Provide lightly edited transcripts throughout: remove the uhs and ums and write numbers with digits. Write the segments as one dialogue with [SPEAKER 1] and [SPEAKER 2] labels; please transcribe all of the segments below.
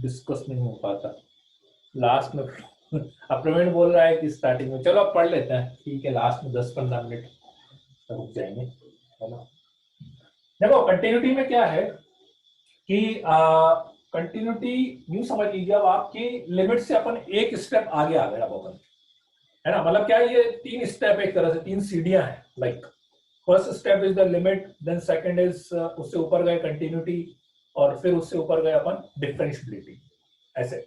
[SPEAKER 1] Discuss नहीं हो पाता लास्ट में। अब प्रवीण बोल रहा है कि स्टार्टिंग में, चलो अब पढ़ लेते हैं, ठीक है, लास्ट में 10-15 मिनट रुक जाएंगे, है ना। देखो कंटिन्यूटी में क्या है कि कंटिन्यूटी यूं समझ लीजिए अब आपकी लिमिट से अपन एक स्टेप आगे आ गए अब अपन, है ना। मतलब क्या है, ये 3 स्टेप, एक तरह से 3 सीढ़ियां हैं। Like first step is the limit, then second is उससे ऊपर गए कंटिन्यूटी, और फिर उससे ऊपर गए अपन डिफरेंशियबिलिटी। ऐसे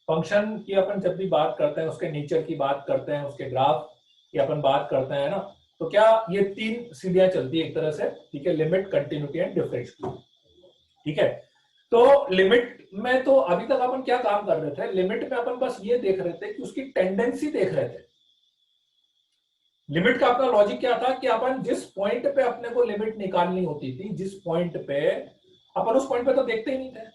[SPEAKER 1] फंक्शन की अपन जब भी बात करते हैं, उसके नेचर की बात करते हैं, उसके ग्राफ की अपन बात करते हैं ना, तो क्या ये 3 सीढ़ियां चलती है एक तरह से, ठीक है, लिमिट, कंटिन्यूटी एंड डिफरेंशियबिलिटी, ठीक है। तो लिमिट में तो अभी तक अपन क्या काम कर रहे थे, लिमिट में अपन बस ये देख रहे थे कि उसकी टेंडेंसी देख रहे थे। लिमिट का अपना लॉजिक क्या था कि अपन जिस पॉइंट पे अपने को लिमिट निकालनी होती थी, जिस पॉइंट पे अपन उस पॉइंट पे तो देखते ही नहीं थे,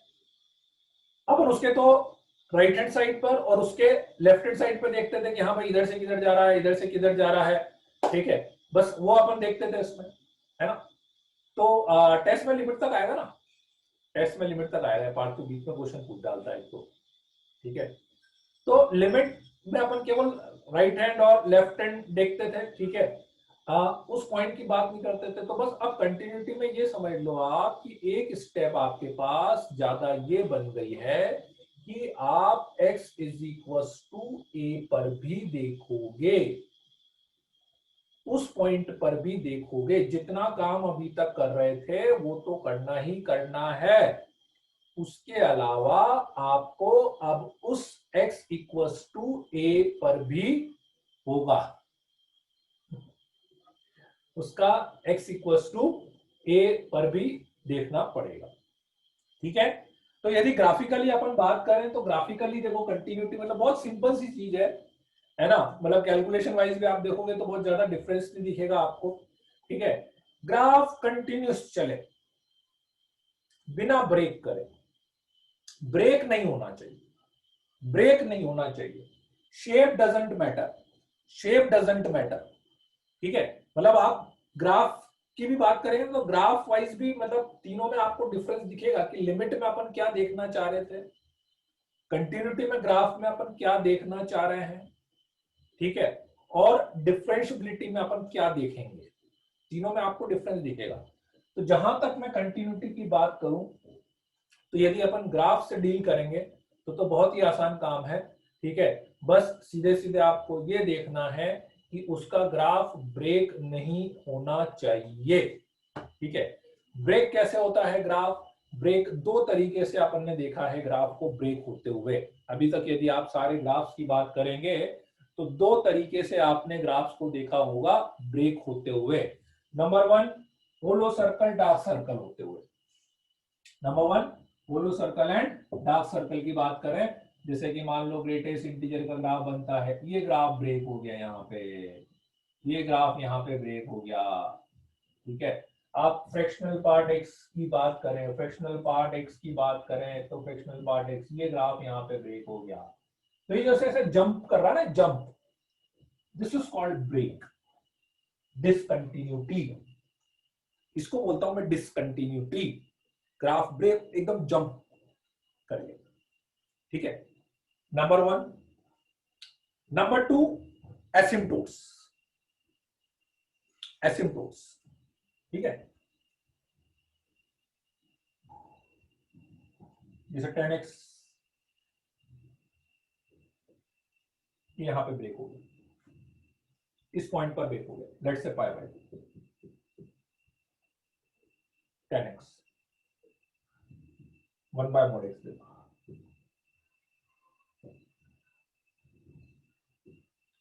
[SPEAKER 1] अपन उसके तो राइट हैंड साइड पर और उसके लेफ्ट हैंड साइड पर देखते थे कि हाँ भाई इधर से किधर जा रहा है, इधर से किधर जा रहा है, ठीक है, बस वो अपन देखते थे इसमें, है ना। तो टेस्ट में लिमिट तक आएगा ना, टेस्ट में लिमिट तक आएगा, पार्ट 2 बीच में क्वेश्चन पूछ डालता है तो, ठीक है। तो लिमिट में अपन केवल राइट हैंड और लेफ्ट हैंड देखते थे, ठीक है, उस पॉइंट की बात नहीं करते थे। तो बस अब कंटिन्यूटी में ये समझ लो आप कि एक स्टेप आपके पास ज्यादा ये बन गई है कि आप x इज इक्वल टू ए पर भी देखोगे, उस पॉइंट पर भी देखोगे। जितना काम अभी तक कर रहे थे वो तो करना ही करना है, उसके अलावा आपको अब उस x इक्वल्स टू ए पर भी होगा, उसका x इक्वल्स टू ए पर भी देखना पड़ेगा, ठीक है। तो यदि ग्राफिकली अपन बात करें तो ग्राफिकली देखो कंटिन्यूटी मतलब बहुत सिंपल सी चीज है ना। मतलब कैलकुलेशन वाइज भी आप देखोगे तो बहुत ज्यादा डिफरेंस नहीं दिखेगा आपको, ठीक है। ग्राफ कंटिन्यूस चले बिना ब्रेक करे, ब्रेक नहीं होना चाहिए, ब्रेक नहीं होना चाहिए, shape doesn't matter, shape doesn't matter, ठीक है। मतलब आप ग्राफ की भी बात करेंगे तो ग्राफ वाइज भी मतलब तीनों में आपको डिफरेंस दिखेगा कि लिमिट में अपन क्या देखना चाह रहे थे, कंटिन्यूटी में ग्राफ में अपन क्या देखना चाह रहे हैं, ठीक है, और डिफरेंशियबिलिटी में अपन क्या देखेंगे, तीनों में आपको डिफरेंस दिखेगा। तो जहां तक मैं कंटिन्यूटी की बात करूं तो यदि अपन ग्राफ से डील करेंगे तो बहुत ही आसान काम है, ठीक है। बस सीधे सीधे आपको ये देखना है कि उसका ग्राफ ब्रेक नहीं होना चाहिए, ठीक है। ब्रेक कैसे होता है ग्राफ, ब्रेक 2 तरीके से अपन ने देखा है ग्राफ को ब्रेक होते हुए। अभी तक यदि आप सारे ग्राफ्स की बात करेंगे तो 2 तरीके से आपने ग्राफ्स को देखा होगा ब्रेक होते हुए। Number 1 hollow circle dark circle होते हुए, number 1 hollow circle and dark circle की बात करें, जैसे कि मान लो ग्रेटेस्ट इंटीजर का ग्राफ बनता है, ये ग्राफ ब्रेक हो गया यहाँ पे, ये ग्राफ यहाँ पे ब्रेक हो गया, ठीक है। आप फ्रैक्शनल पार्ट x की बात करें, फ्रैक्शनल पार्ट x की बात करें तो फ्रैक्शनल पार्ट x, ये ग्राफ यहाँ पे ब्रेक हो गया। तो ये जैसे ऐसे जंप कर रहा है ना, jump, this is called break. Discontinuity, इसको बोलता हूं मैं डिसकंटिन्यूटी। ग्राफ ब्रेक एकदम जंप करिए, ठीक है, नंबर 1। नंबर 2 एसिम्पटोट्स, एसिम्पटोट्स, ठीक है, जैसे 10x यहां पे ब्रेक हो गया, इस पॉइंट पर ब्रेक हो गया, let's say pi by 10x 1 by mod x देखो,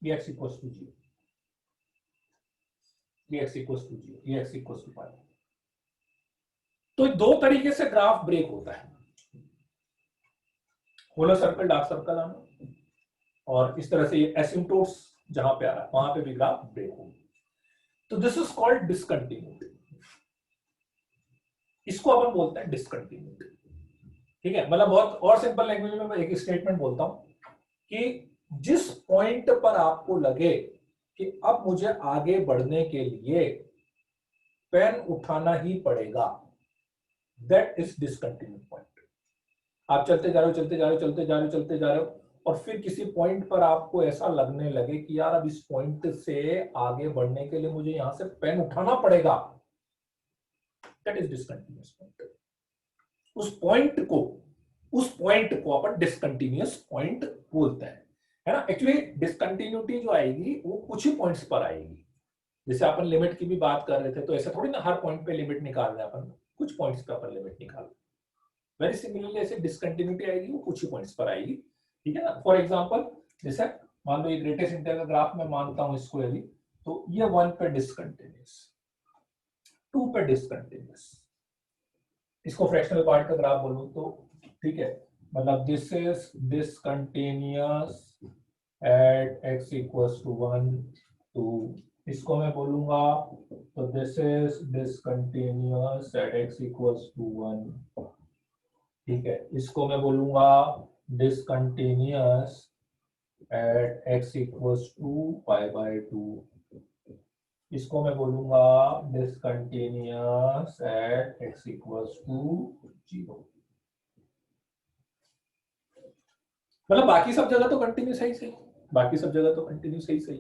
[SPEAKER 1] ये x इक्वल्स टू 0, ये x इक्वल्स टू 0, ये x इक्वल्स टू पाई। तो 2 तरीके से ग्राफ ब्रेक होता है, होलो सर्कल डार्क सर्कल आना, और इस तरह से ये एसिम्पटोट्स जहां पे आ रहा है वहां पे भी ग्राफ ब्रेक होगा। तो दिस इज कॉल्ड डिसकंटिन्यूटी, इसको अपन बोलते हैं डिसकंटिन्यूटी, ठीक है। मतलब बहुत और सिंपल लैंग्वेज में मैं एक स्टेटमेंट बोलता हूं कि जिस पॉइंट पर आपको लगे कि अब मुझे आगे बढ़ने के लिए पेन उठाना ही पड़ेगा, दैट इज डिसकंटिन्यू पॉइंट, आप चलते जा रहे हो, चलते जा रहे हो, चलते जा रहे हो, चलते जा रहे हो, और फिर किसी पॉइंट पर आपको ऐसा लगने लगे कि यार अब इस पॉइंट से आगे बढ़ने के लिए मुझे यहां से पेन उठाना पड़ेगा, दैट इज डिसकंटिन्यूअस पॉइंट। उस पॉइंट को अपन डिसकंटिन्यूअस पॉइंट बोलते हैं, है ना। एक्चुअली डिसकंटिन्यूटी जो आएगी वो कुछ ही पॉइंट्स पर आएगी। जैसे अपन लिमिट की भी बात कर रहे थे, तो ऐसा थोड़ी ना हर पॉइंट पे लिमिट निकाल रहे हैं अपन, कुछ पॉइंट्स पे अपन लिमिट निकाल रहे हैं। वेरी सिमिलरली ऐसे डिसकंटिन्यूटी आएगी वो कुछ ही पॉइंट्स पर आएगी, ठीक है ना। फॉर एग्जांपल जैसे मान लो ये ग्रेटेस्ट इंटीग्रल का ग्राफ मैं मानता हूं इसको यदि, तो ये 1 पे डिसकंटिन्यूअस, 2 पे डिसकंटिन्यूअस, इसको फ्रैक्शनल पार्ट का ग्राफ बोलूं तो ठीक है, मतलब this is discontinuous at x equals to 1 2, इसको मैं बोलूंगा तो this is discontinuous at x equals to 1, ठीक है। इसको मैं बोलूंगा discontinuous at x equals to pi by 2, इसको मैं बोलूंगा discontinuous at x equals to 0। मतलब बाकी सब जगह तो कंटिन्यू सही सही, बाकी सब जगह तो कंटिन्यू सही सही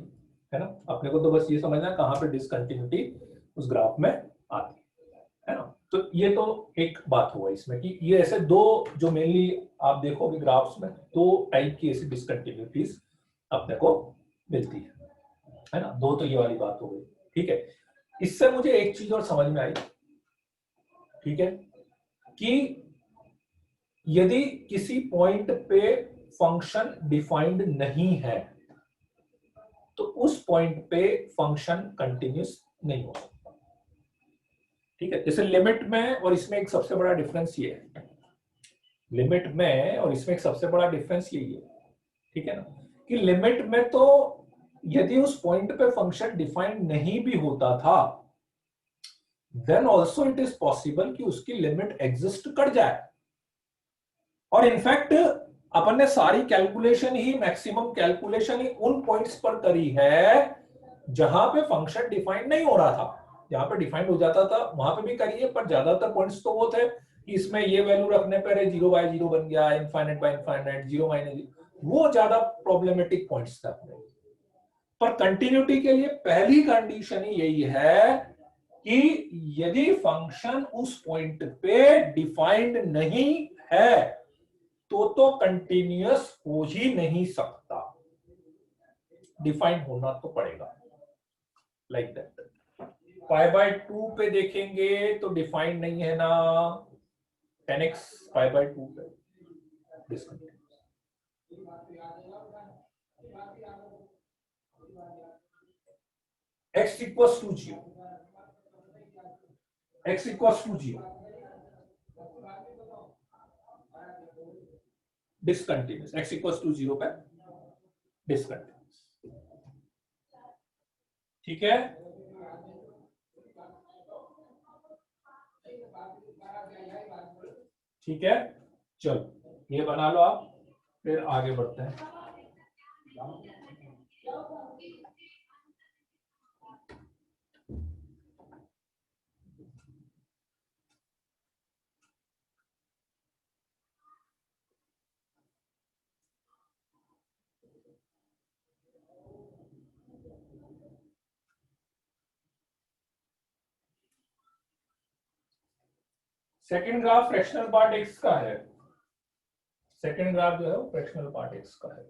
[SPEAKER 1] है ना। अपने को तो बस ये समझना है कहां पे डिसकंटिन्यूटी उस ग्राफ में आती है ना। तो ये तो एक बात हुआ इसमें कि ये ऐसे दो जो मेनली आप देखोगे ग्राफ्स में, दो टाइप की ऐसी डिसकंटिन्यूटीज अपने को मिलती है ना। दो तो ये वाली बात हो गई, ठीक है। इससे मुझे एक चीज और समझ में आई, ठीक है, कि यदि किसी पॉइंट पे फंक्शन डिफाइंड नहीं है तो उस पॉइंट पे फंक्शन कंटिन्यूस नहीं हो सकता, ठीक है। जैसे लिमिट में और इसमें एक सबसे बड़ा डिफरेंस ये है, लिमिट में और इसमें एक सबसे बड़ा डिफरेंस यही है, ठीक है ना, कि लिमिट में तो यदि उस पॉइंट पे फंक्शन डिफाइंड नहीं भी होता था then also it is possible कि उसकी लिमिट एग्जिस्ट कर जाए। और इनफैक्ट अपन ने सारी कैलकुलेशन ही, मैक्सिमम कैलकुलेशन ही उन पॉइंट्स पर करी है जहां पे फंक्शन डिफाइंड नहीं हो रहा था। जहां पे डिफाइंड हो जाता था वहां पे भी करी है, पर ज्यादातर पॉइंट्स तो वो थे कि इसमें ये वैल्यू रखने पर 0/0 बन गया, इनफाइनाइट बाय इनफाइनाइट, 0 - वो ज्यादा प्रॉब्लमेटिक पॉइंट्स थे अपने। पर कंटिन्यूटी के लिए पहली कंडीशन ही यही है कि यदि फंक्शन उस पॉइंट पे डिफाइंड नहीं है तो कंटिन्यूअस हो ही नहीं सकता, डिफाइन होना तो पड़ेगा, लाइक दैट। π/2 पे देखेंगे तो डिफाइंड नहीं है ना, 10x π/2 पे discontinuous. x equals to 0, x equals to 0 discontinuous, x equals to 0 पे डिसकंटिन्यूअस, ठीक है। ठीक है, चलो ये बना लो आप, फिर आगे बढ़ते हैं। Second graph fractional part x का है, सेकंड ग्राफ जो है वो फ्रैक्शनल पार्ट एक्स का है।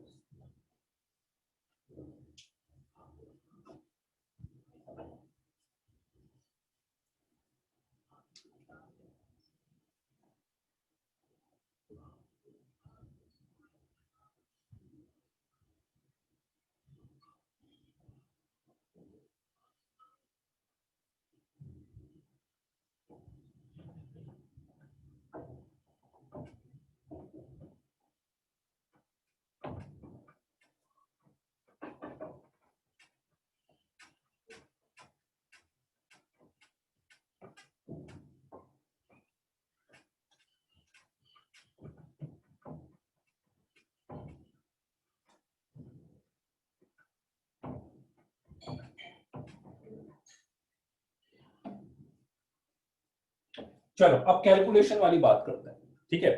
[SPEAKER 1] चलो अब कैलकुलेशन वाली बात करते हैं, ठीक है।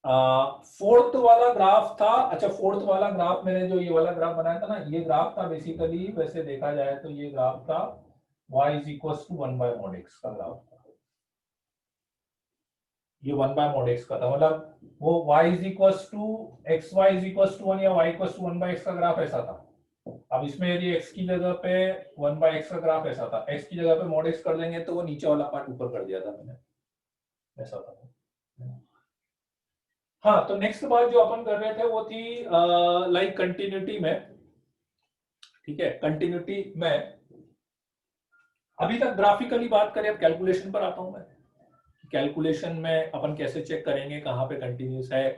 [SPEAKER 1] फोर्थ वाला ग्राफ था, अच्छा फोर्थ वाला ग्राफ मैंने जो ये वाला ग्राफ बनाया था ना, ये ग्राफ था बेसिकली, वैसे देखा जाए तो ये ग्राफ था y is equal to 1/mod x का ग्राफ था, ये 1/mod x का था, मतलब वो y is equal to xy is equal to 1 या y इक्वल टू 1/x का ग्राफ ऐसा था। अब इसमें यदि x की जगह पे 1/x का ग्राफ ऐसा था, x की जगह पे mod x कर देंगे तो वो नीचे वाला पार्ट ऊपर कर दिया था मैंने, ऐसा था। हाँ, तो नेक्स्ट बात जो अपन कर रहे थे वो थी लाइक कंटिन्यूटी में, ठीक है, कंटिन्यूटी में अभी तक ग्राफिकली बात करें, अब कैलकुलेशन पर आता हूं मैं। कैलकुलेशन में अपन कैसे चेक करेंगे कहां पे कंटिन्यूस है,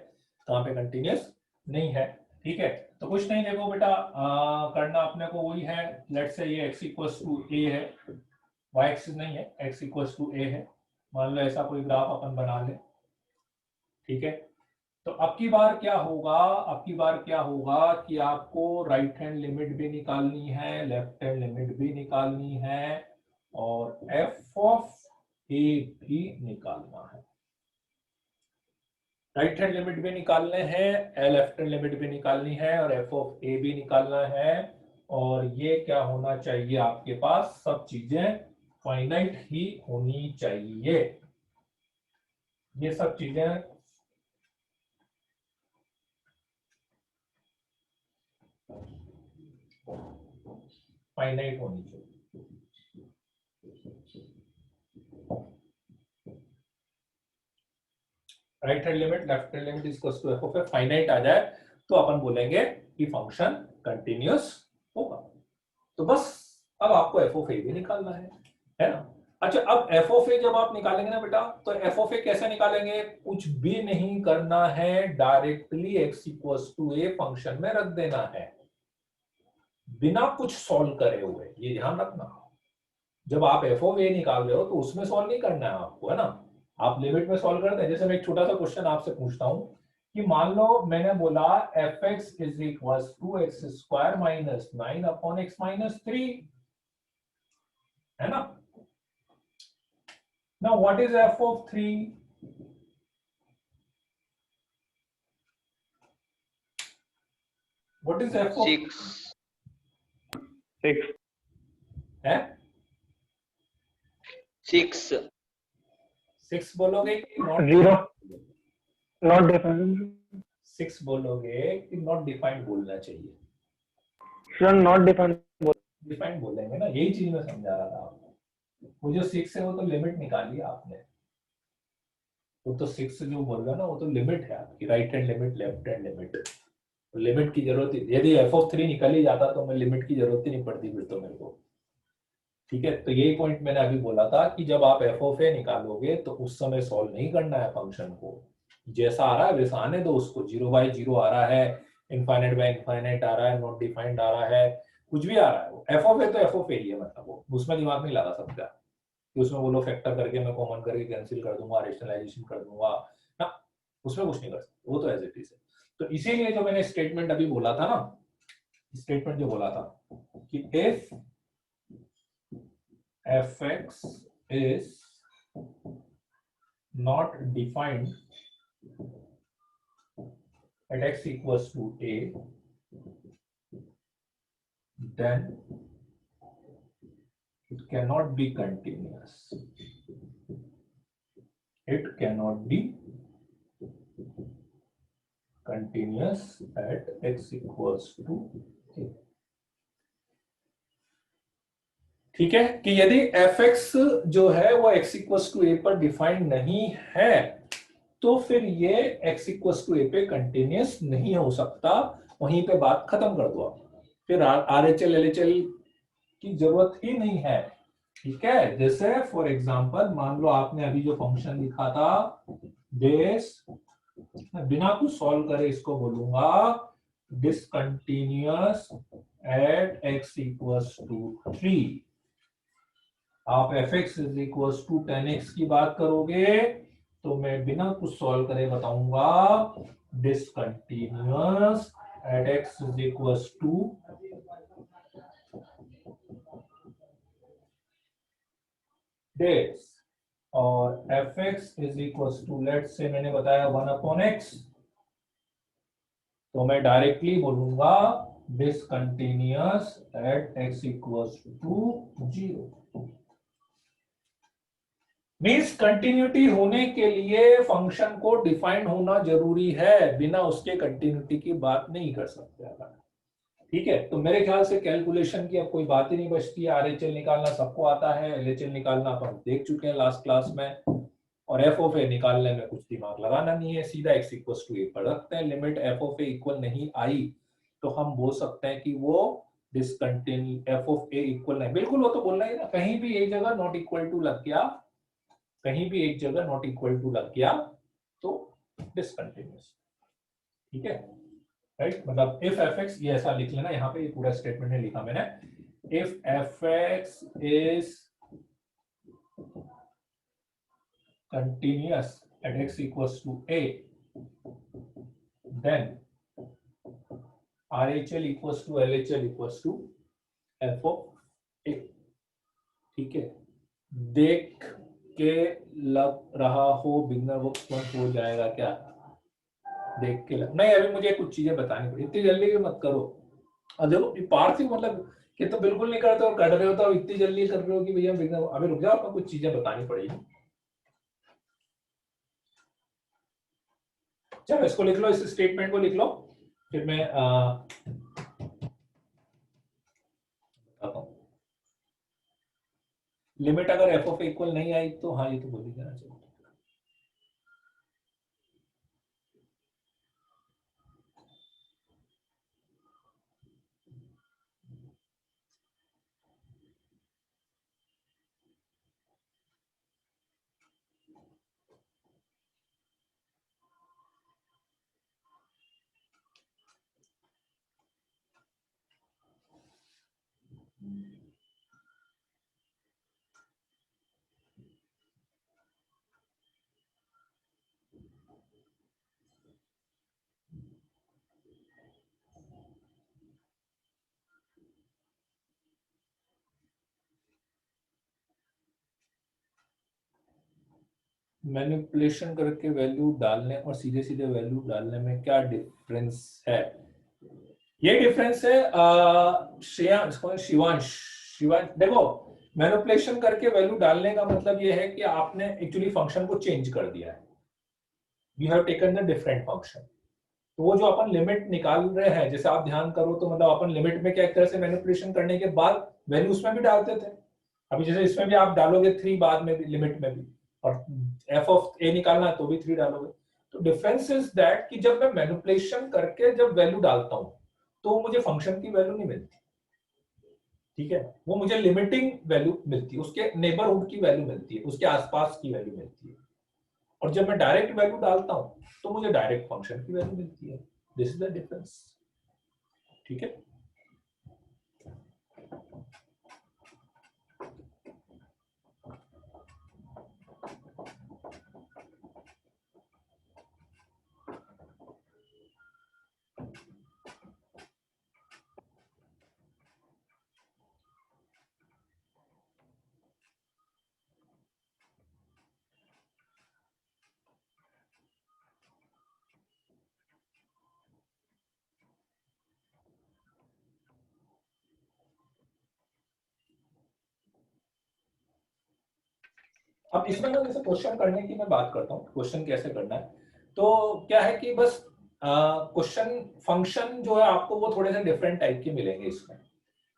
[SPEAKER 1] कहां पे कंटिन्यूस नहीं है, ठीक है। तो कुछ नहीं, देखो बेटा करना अपने को वही है, लेट्स से ये x इक्वल्स टू a है, y एक्सिस नहीं है, x इक्वल्स टू a है, मान लो ऐसा कोई ग्राफ अपन बना ले, ठीक है। तो अब की बार क्या होगा, अब की बार क्या होगा कि आपको राइट हैंड लिमिट भी निकालनी है, लेफ्ट हैंड लिमिट भी निकालनी है, और एफ ऑफ ए भी निकालना है। राइट हैंड लिमिट भी निकालने हैं, लेफ्ट हैंड लिमिट भी निकालनी है, और एफ ऑफ ए भी निकालना है। और ये क्या होना चाहिए आपके पास, सब चीजें फाइनाइट ही होनी चाहिए, ये सब चीजें फाइनाइट होनी चाहिए। Right hand limit left hand limit equals to F of A finite आ जाए तो अपन बोलेंगे कि फंक्शन कंटिन्यूअस होगा। तो बस अब आपको एफ ऑफ ए भी निकालना है ना। अच्छा, अब एफ ऑफ ए जब आप निकालेंगे ना बेटा, तो एफ ऑफ ए कैसे निकालेंगे, कुछ भी नहीं करना है, directly x equals to a function में रख देना है, बिना कुछ सॉल्व करे हुए, ये ध्यान रखना। जब आप एफ ऑफ ए निकाल रहे हो तो उसमें सॉल्व नहीं करना है आपको, है ना, आप लिमिट में सॉल्व करते हैं। जैसे मैं एक छोटा सा क्वेश्चन आपसे पूछता हूं कि मान लो मैंने बोला f x is equal to x square minus 9 upon x minus 3, है ना। Now what is f of 3, what is f of
[SPEAKER 2] 6
[SPEAKER 1] है
[SPEAKER 2] 6
[SPEAKER 1] 6 बोलोगे कि नॉट
[SPEAKER 3] 0 नॉट डिफाइंड
[SPEAKER 1] 6 बोलोगे कि नॉट डिफाइंड बोलना चाहिए,
[SPEAKER 3] सर नॉट डिफाइंड
[SPEAKER 1] डिफाइंड बोलेंगे ना, यही चीज मैं समझा रहा था आपको। वो जो 6 है वो तो लिमिट निकाली आपने, वो तो 6 जो बोल रहा है ना वो तो लिमिट है आपकी, right hand limit left hand limit, तो लिमिट की जरूरत ही, यदि एफ ऑफ 3 निकल ही जाता तो मैं लिमिट की जरूरत ही नहीं पड़ती फिर तो मेरे को, ठीक है। तो यही पॉइंट मैंने अभी बोला था कि जब आप एफ ऑफ ए निकालोगे तो उस समय सॉल्व नहीं करना है फंक्शन को, जैसा आ रहा है वैसा आने दो उसको, 0/0 आ रहा है, इनफाइनाइट बाय इनफाइनाइट आ रहा है, नॉट डिफाइंड आ रहा है, कुछ भी आ रहा है, वो एफ ऑफ ए तो एफ ऑफ ए ही है, मतलब वो उसमें दिमाग नहीं लगा सकता कि उसमें बोलो फैक्टर करके मैं कॉमन करके कैंसिल कर दूंगा, रेशनलाइजेशन कर दूंगा ना, उसमें कुछ नहीं कर सकते, वो तो एज इट इज है। तो इसीलिए जो मैंने स्टेटमेंट अभी बोला था ना, स्टेटमेंट जो बोला था कि if fx is not defined at x equals to a, then it cannot be continuous. It cannot be continuous at x equals to a. ठीक है, कि यदि fx जो है वो x इक्वल्स टू ए पर डिफाइंड नहीं है तो फिर ये x इक्वल्स टू ए पे कंटिन्यूस नहीं हो सकता, वहीं पे बात खत्म कर दो आप, फिर RHL LHL की जरूरत ही नहीं है, ठीक है। जैसे फॉर एग्जांपल मान लो आपने अभी जो फंक्शन लिखा था दिस, बिना कुछ सॉल्व करे इसको बोलूंगा discontinuous at x equals to 3, आप fx is equals to 10x की बात करोगे तो मैं बिना कुछ सॉल्व करे बताऊंगा discontinuous at x is equals to this, और f x is equal to, लेट से मैंने बताया 1/x, तो मैं डायरेक्टली बोलूंगा discontinuous at x equals to 0। Means continuity होने के लिए फंक्शन को डिफाइंड होना जरूरी है, बिना उसके कंटिन्यूटी की बात नहीं कर सकते। ठीक है, तो मेरे ख्याल से कैलकुलेशन की अब कोई बात ही नहीं बचती है। आरएचएल निकालना सबको आता है, एलएचएल निकालना अपन देख चुके हैं लास्ट क्लास में, और एफ ऑफ ए निकालने में कुछ दिमाग लगाना नहीं है, सीधा x इक्वल टू ए पर रखते हैं। Limit F of A equal नहीं आई तो हम बोल सकते हैं कि वो discontinue, F of A equal नहीं, बिल्कुल वो तो बोलना ही ना, कहीं भी एक जगह नॉट इक्वल टू लग गया, कहीं भी एक जगह नॉट इक्वल टू लग गया तो डिसकंटिन्यूअस। ठीक है, राइट, मतलब इफ एफ एक्स, ये ऐसा लिख लेना, यहाँ पे ये पूरा स्टेटमेंट है लिखा मैंने, if F x is continuous at x equals to a, then RHL equals to LHL equals to f of a। ठीक है, देख के लग रहा हो बिगनर वो हो जाएगा क्या? देख के लग नहीं, अभी मुझे कुछ चीजें बतानी पड़ी, इतनी जल्दी भी मत करो। और देखो पार्थिव मतलब कि तो बिल्कुल नहीं करते और कर रहे हो तो इतनी जल्दी कर रहे हो कि भैया बिगनर, अभी रुक जाओ, आपको कुछ चीजें बतानी पड़ेगी। चलो इसको लिख लो, इस स्टेटमेंट को लिख लो, फिर मैं बताता हूँ। लिमिट अगर एफ ऑफ इक्वल नहीं आई तो हाँ, ये तो बोल ही देना चाहिए। मैनिपुलेशन करके वैल्यू डालने और सीधे सीधे वैल्यू डालने में क्या डिफरेंस है? ये डिफरेंस है शिवांश, शिवांश देखो, मैनिपुलेशन करके वैल्यू डालने का मतलब ये है कि आपने एक्चुअली फंक्शन को चेंज कर दिया है, we have taken the different function. तो वो जो अपन लिमिट निकाल रहे हैं, जैसे आप ध्यान करो तो मतलब अपन लिमिट में क्या एक तरह से मैनिपुलेशन करने के बाद वैल्यू उसमें भी डालते थे, अभी जैसे इसमें भी आप डालोगे 3 बाद में भी, लिमिट में भी, और एफ ऑफ ए निकालना है तो भी 3 डालोगे। तो डिफरेंस इज दैट कि जब मैं मैनिपुलेशन करके जब वैल्यू डालता हूं तो मुझे फंक्शन की वैल्यू नहीं मिलती। ठीक है, वो मुझे लिमिटिंग वैल्यू मिलती है, उसके नेबरहुड की वैल्यू मिलती है, उसके आसपास की वैल्यू मिलती है। और जब मैं डायरेक्ट वैल्यू डालता हूं तो मुझे डायरेक्ट फंक्शन की वैल्यू मिलती है। This is the difference. ठीक है, अब इसमें ना जैसे क्वेश्चन करने की मैं बात करता हूँ, क्वेश्चन कैसे करना है, तो क्या है कि बस क्वेश्चन फंक्शन जो है आपको वो थोड़े से डिफरेंट टाइप के मिलेंगे इसमें,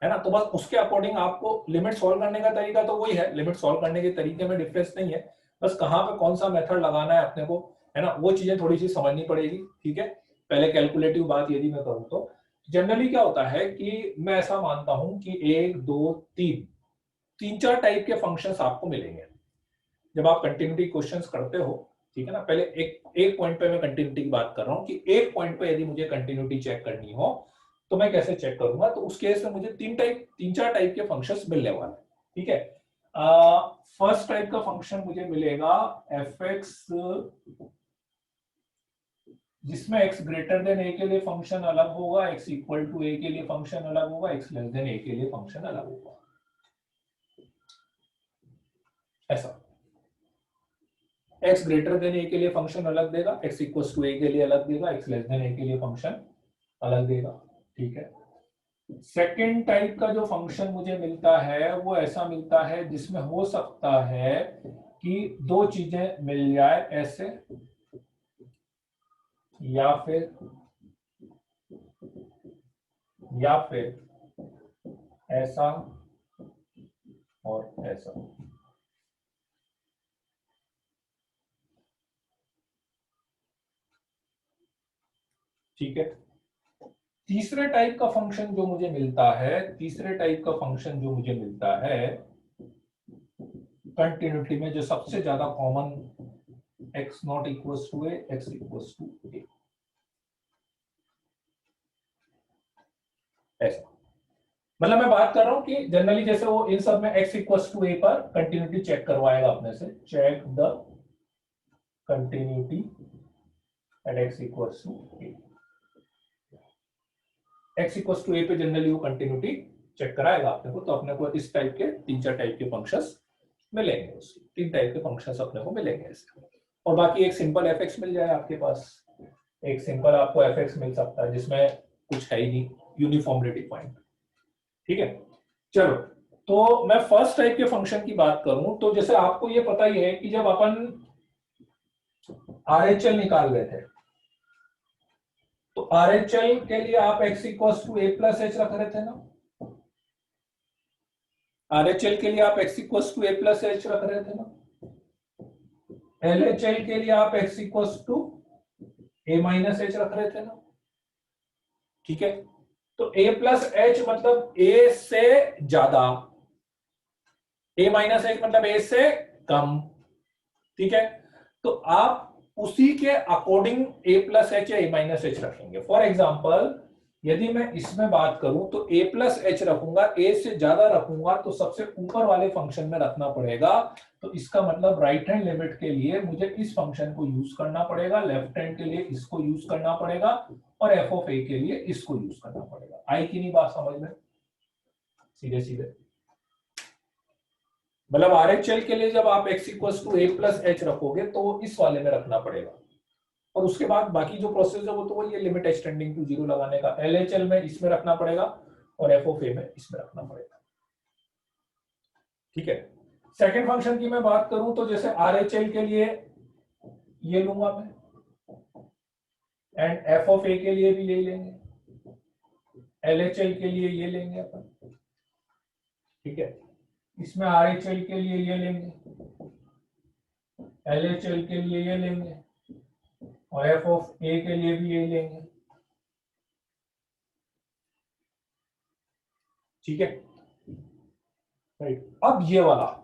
[SPEAKER 1] है ना, तो बस उसके अकॉर्डिंग आपको लिमिट सॉल्व करने का तरीका तो वही है, लिमिट सॉल्व करने के तरीके में डिफरेंस नहीं है, बस कहाँ पे कौन सा मेथड लगाना है अपने को, है ना, वो चीजें थोड़ी सी समझनी पड़ेगी। ठीक है, पहले कैलकुलेटिव बात यदि मैं करूँ तो जनरली क्या होता है कि मैं ऐसा मानता हूं कि 1 2 3 तीन चार टाइप के फंक्शंस आपको मिलेंगे जब आप कंटिन्यूटी क्वेश्चंस करते हो। ठीक है ना, पहले एक पॉइंट पे मैं कंटिन्यूटी की बात कर रहा हूँ कि एक पॉइंट पे यदि मुझे कंटिन्यूटी चेक करनी हो तो मैं कैसे चेक करूंगा, तो उस केस में मुझे तीन चार टाइप के फंक्शंस मिलने वाले हैं। ठीक है, फर्स्ट टाइप का फंक्शन मुझे मिलेगा एफ एक्स, जिसमें x ग्रेटर देन a के लिए फंक्शन अलग होगा, x इक्वल टू a के लिए फंक्शन अलग होगा, x लेस देन a के लिए फंक्शन अलग होगा, ऐसा। x ग्रेटर देन ए के लिए फंक्शन अलग देगा, x इक्वल टू ए के लिए अलग देगा, x लेस देन ए के लिए फंक्शन अलग देगा। ठीक है, सेकेंड टाइप का जो फंक्शन मुझे मिलता है वो ऐसा मिलता है जिसमें हो सकता है कि दो चीजें मिल जाए, ऐसे या फिर ऐसा और ऐसा। ठीक है, तीसरे टाइप का फंक्शन जो मुझे मिलता है कंटिन्यूटी में, जो सबसे ज्यादा common, x not equals to A, x equals to A, ऐसा। मतलब मैं बात कर रहा हूं कि जनरली जैसे वो इन सब में x इक्वल्स टू ए पर कंटिन्यूटी चेक करवाएगा अपने से, check the continuity at x equals to A. x equals to A पे जनरली वो कंटिन्यूटी चेक कराएगा अपने को, तो अपने को इस टाइप के 3-4 टाइप के फंक्शंस मिलेंगे, उसके 3 टाइप के फंक्शंस अपने को मिलेंगे ऐसे। और बाकी एक सिंपल fx मिल जाए आपके पास, एक सिंपल आपको fx मिल सकता है जिसमें कुछ है ही नहीं, यूनिफॉर्मली डिफाइंड। ठीक है, चलो तो मैं फर्स्ट टाइप के फंक्शन की बात करूं तो जैसे आपको ये पता ही है कि जब अपन RHL निकाल रहे थे तो RHL के लिए आप x equals to a plus h रख रहे थे ना, RHL के लिए आप x equals to a plus h रख रहे थे ना, LHL के लिए आप x equals to a minus h रख रहे थे ना। ठीक है, तो a प्लस एच मतलब a से ज्यादा, a माइनस एच मतलब a से कम। ठीक है, तो आप उसी के अकॉर्डिंग a प्लस एच या a माइनस एच रखेंगे। फॉर एग्जाम्पल यदि मैं इसमें बात करूं तो a प्लस एच रखूंगा, a से ज्यादा रखूंगा तो सबसे ऊपर वाले फंक्शन में रखना पड़ेगा। तो इसका मतलब राइट हैंड लिमिट के लिए मुझे इस फंक्शन को यूज करना पड़ेगा, लेफ्ट हैंड के लिए इसको यूज करना पड़ेगा, और एफ ऑफ ए के लिए इसको यूज करना पड़ेगा। आई की नहीं बात समझ में? सीधे सीधे मतलब RHL के लिए जब आप x equals to a plus h रखोगे तो इस वाले में रखना पड़ेगा, और उसके बाद बाकी जो प्रोसेस है वो तो वही है, लिमिट एक्सटेंडिंग टू 0 लगाने का। LHL में इसमें रखना पड़ेगा और एफ ऑफ ए में इसमें रखना पड़ेगा। ठीक है, सेकंड फंक्शन की मैं बात करूं तो जैसे RHL के लिए ये लूंगा मैं, एंड एफ ऑफ ए के लिए भी ये लेंगे, LHL के लिए ये लेंगे अपन। ठीक है, इसमें RHL के लिए ये लेंगे, LHL के लिए ये लेंगे, और एफ ऑफ ए के लिए भी ये लेंगे। ठीक है, राइट। अब ये वाला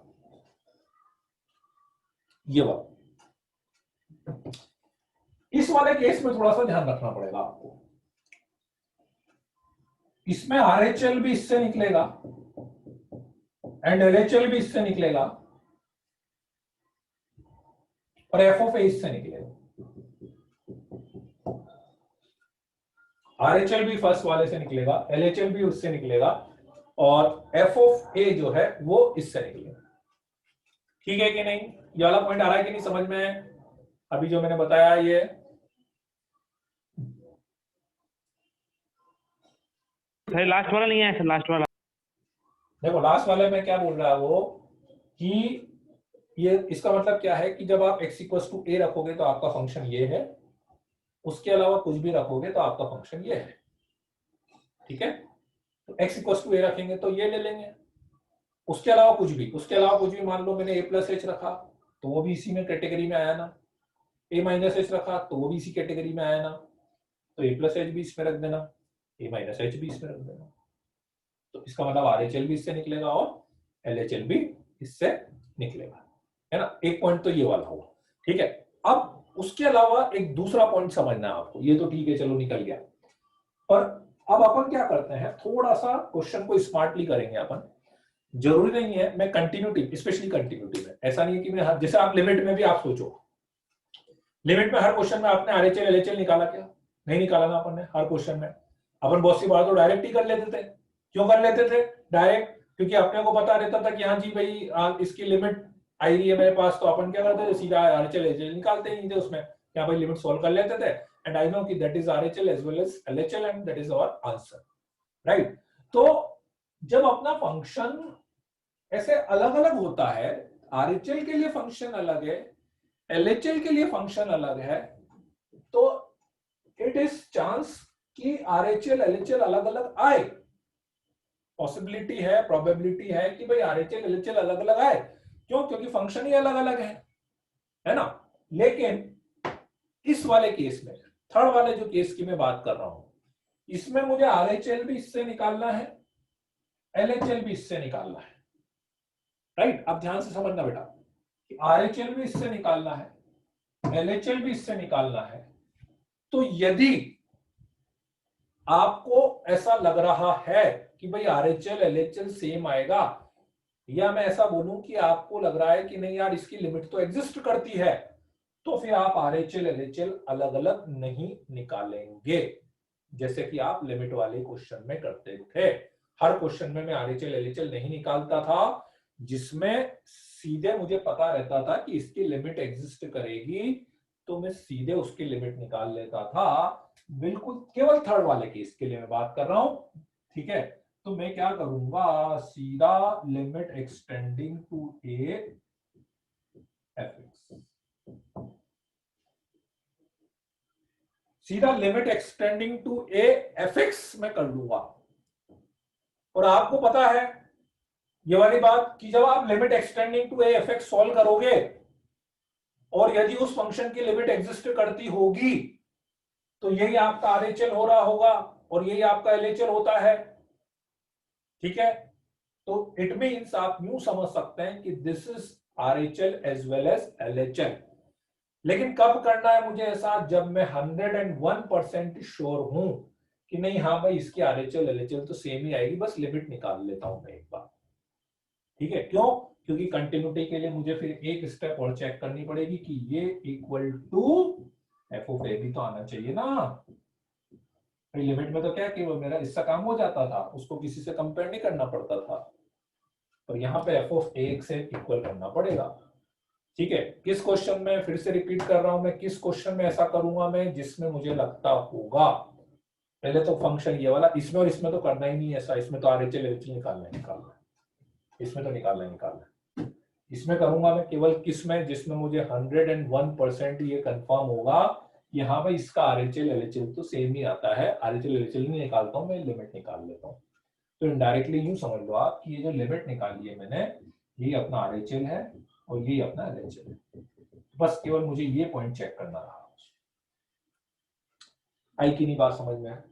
[SPEAKER 1] इस वाले केस में थोड़ा सा ध्यान रखना पड़ेगा आपको। इसमें RHL भी इससे निकलेगा एंड LHL भी इससे निकलेगा, और एफ ऑफ ए इससे निकलेगा। RHL भी फर्स्ट वाले से निकलेगा, LHL भी उससे निकलेगा, और एफ ऑफ ए जो है वो इससे निकलेगा। ठीक है कि नहीं? ये वाला पॉइंट आ रहा है कि नहीं समझ में? अभी जो मैंने बताया ये
[SPEAKER 3] लास्ट वाला नहीं है, लास्ट वाला
[SPEAKER 1] देखो, लास्ट वाले में क्या बोल रहा है वो कि ये इसका मतलब क्या है कि जब आप x इक्वल्स टू ए रखोगे तो आपका फंक्शन ये है, उसके अलावा कुछ भी रखोगे तो आपका फंक्शन ये है। ठीक है, तो x इक्वल्स टू ए रखेंगे तो ये ले लेंगे, उसके अलावा कुछ भी मान लो मैंने a प्लस एच रखा तो वो भी इसी में कैटेगरी में आया ना, a माइनस एच रखा तो वो भी इसी कैटेगरी में आया ना, तो a प्लस एच भी इसमें रख देना, a माइनस एच भी इसमें रख देना। तो इसका मतलब RHL भी इससे निकलेगा और LHL भी इससे निकलेगा, है ना। एक पॉइंट तो ये वाला हुआ। ठीक है, अब उसके अलावा एक दूसरा पॉइंट समझना है आपको। ये तो ठीक है, चलो निकल गया। और अब अपन क्या करते हैं, थोड़ा सा क्वेश्चन को स्मार्टली करेंगे अपन। जरूरी नहीं है मैं कंटिन्यूटी, स्पेशली कंटिन्यूटी में ऐसा नहीं है कि मैं जैसे आप लिमिट में भी आप सोचो, लिमिट में हर क्वेश्चन में आपने RHL LHL निकाला क्या? नहीं निकाला ना अपन ने हर क्वेश्चन में। अपन बहुत सी बार तो डायरेक्ट ही कर लेते थे। क्यों कर लेते थे डायरेक्ट? क्योंकि अपने को पता रहता था कि हाँ जी भाई इसकी लिमिट आई रही है मेरे पास, तो अपन क्या करते थे, सीधा आरएचएल एचएल निकालते ही नहीं थे उसमें, क्या भाई लिमिट सॉल्व कर लेते थे, एंड आई नो कि that is RHL as well as LHL and that is our answer, right. तो जब अपना फंक्शन ऐसे अलग अलग होता है, आरएचएल के लिए फंक्शन अलग है, एलएचएल के लिए फंक्शन अलग है, तो इट इज चांस कि आरएचएल एलएचएल अलग अलग आए, पॉसिबिलिटी है, प्रोबेबिलिटी है कि भाई आरएचएल एलएचएल अलग अलग आए। क्यों? क्योंकि फंक्शन ही अलग अलग है ना। लेकिन इस वाले केस में, थर्ड वाले जो केस की मैं बात कर रहा हूं, इसमें मुझे आरएचएल भी इससे निकालना है, एलएचएल भी इससे निकालना है, राइट। अब ध्यान से समझना बेटा कि आरएचएल भी इससे निकालना है, एलएचएल भी इससे निकालना है। तो यदि आपको ऐसा लग रहा है कि भाई आरएचएल एलएचएल सेम आएगा, या मैं ऐसा बोलूं कि आपको लग रहा है कि नहीं यार इसकी लिमिट तो एग्जिस्ट करती है, तो फिर आप आरएचएल एलएचएल अलग अलग नहीं निकालेंगे, जैसे कि आप लिमिट वाले क्वेश्चन में करते थे। हर क्वेश्चन में मैं आरएचएल एलएचएल नहीं निकालता था, जिसमें सीधे मुझे पता रहता था कि इसकी लिमिट एग्जिस्ट करेगी, तो मैं सीधे उसकी लिमिट निकाल लेता था। बिल्कुल केवल थर्ड वाले केस के लिए मैं बात कर रहा हूं, ठीक है। तो मैं क्या करूंगा, सीधा limit extending to A F, सीधा limit extending to A F X में कर लूंगा। और आपको पता है ये वाली बात कि जब आप limit extending to A F x solve करोगे, और यदि उस फंक्शन की लिमिट एग्जिस्ट करती होगी, तो यही आपका आरएचएल हो रहा होगा और यही आपका एलएचएल होता है, ठीक है। तो इट मींस आप यूं समझ सकते हैं कि this is RHL as well as LHL. लेकिन कब करना है मुझे ऐसा, जब मैं 101% श्योर हूं कि नहीं, हाँ भाई इसकी आरएचएल एलएचएल तो सेम ही आएगी, बस लिमिट निकाल लेता हूं मैं एक बार, ठीक है। क्यों? क्योंकि कंटिन्यूटी के लिए मुझे फिर एक स्टेप और चेक करनी पड़ेगी कि ये इक्वल टू एफ ऑफ ए भी तो आना चाहिए ना। लिमिट में तो क्या कि वो मेरा इससे काम हो जाता था, उसको किसी से कंपेयर नहीं करना पड़ता था, पर यहाँ पे एफ ऑफ ए से इक्वल करना पड़ेगा, ठीक है। किस क्वेश्चन में, फिर से रिपीट कर रहा हूं मैं, किस क्वेश्चन में ऐसा करूंगा मैं जिसमें मुझे लगता होगा, पहले तो फंक्शन ये वाला, इसमें और इसमें तो करना ही नहीं ऐसा, इसमें तो आरएचएल एलएचएल निकालना है, इसमें तो निकालना है। इसमें करूंगा मैं केवल किसमें, जिसमें मुझे 101% ये कंफर्म होगा कि हाँ भाई इसका आरएचएल एलएचएल तो सेम ही आता है, आरएचएल एलएचएल नहीं निकालता हूं मैं, लिमिट निकाल लेता हूं। तो इनडायरेक्टली यूं समझ लो आप कि ये जो लिमिट निकाली है मैंने, ये अपना आरएचएल है और ये अपना एलएचएल है। बस केवल मुझे ये पॉइंट चेक करना रहा। आई की नहीं बात समझ में है?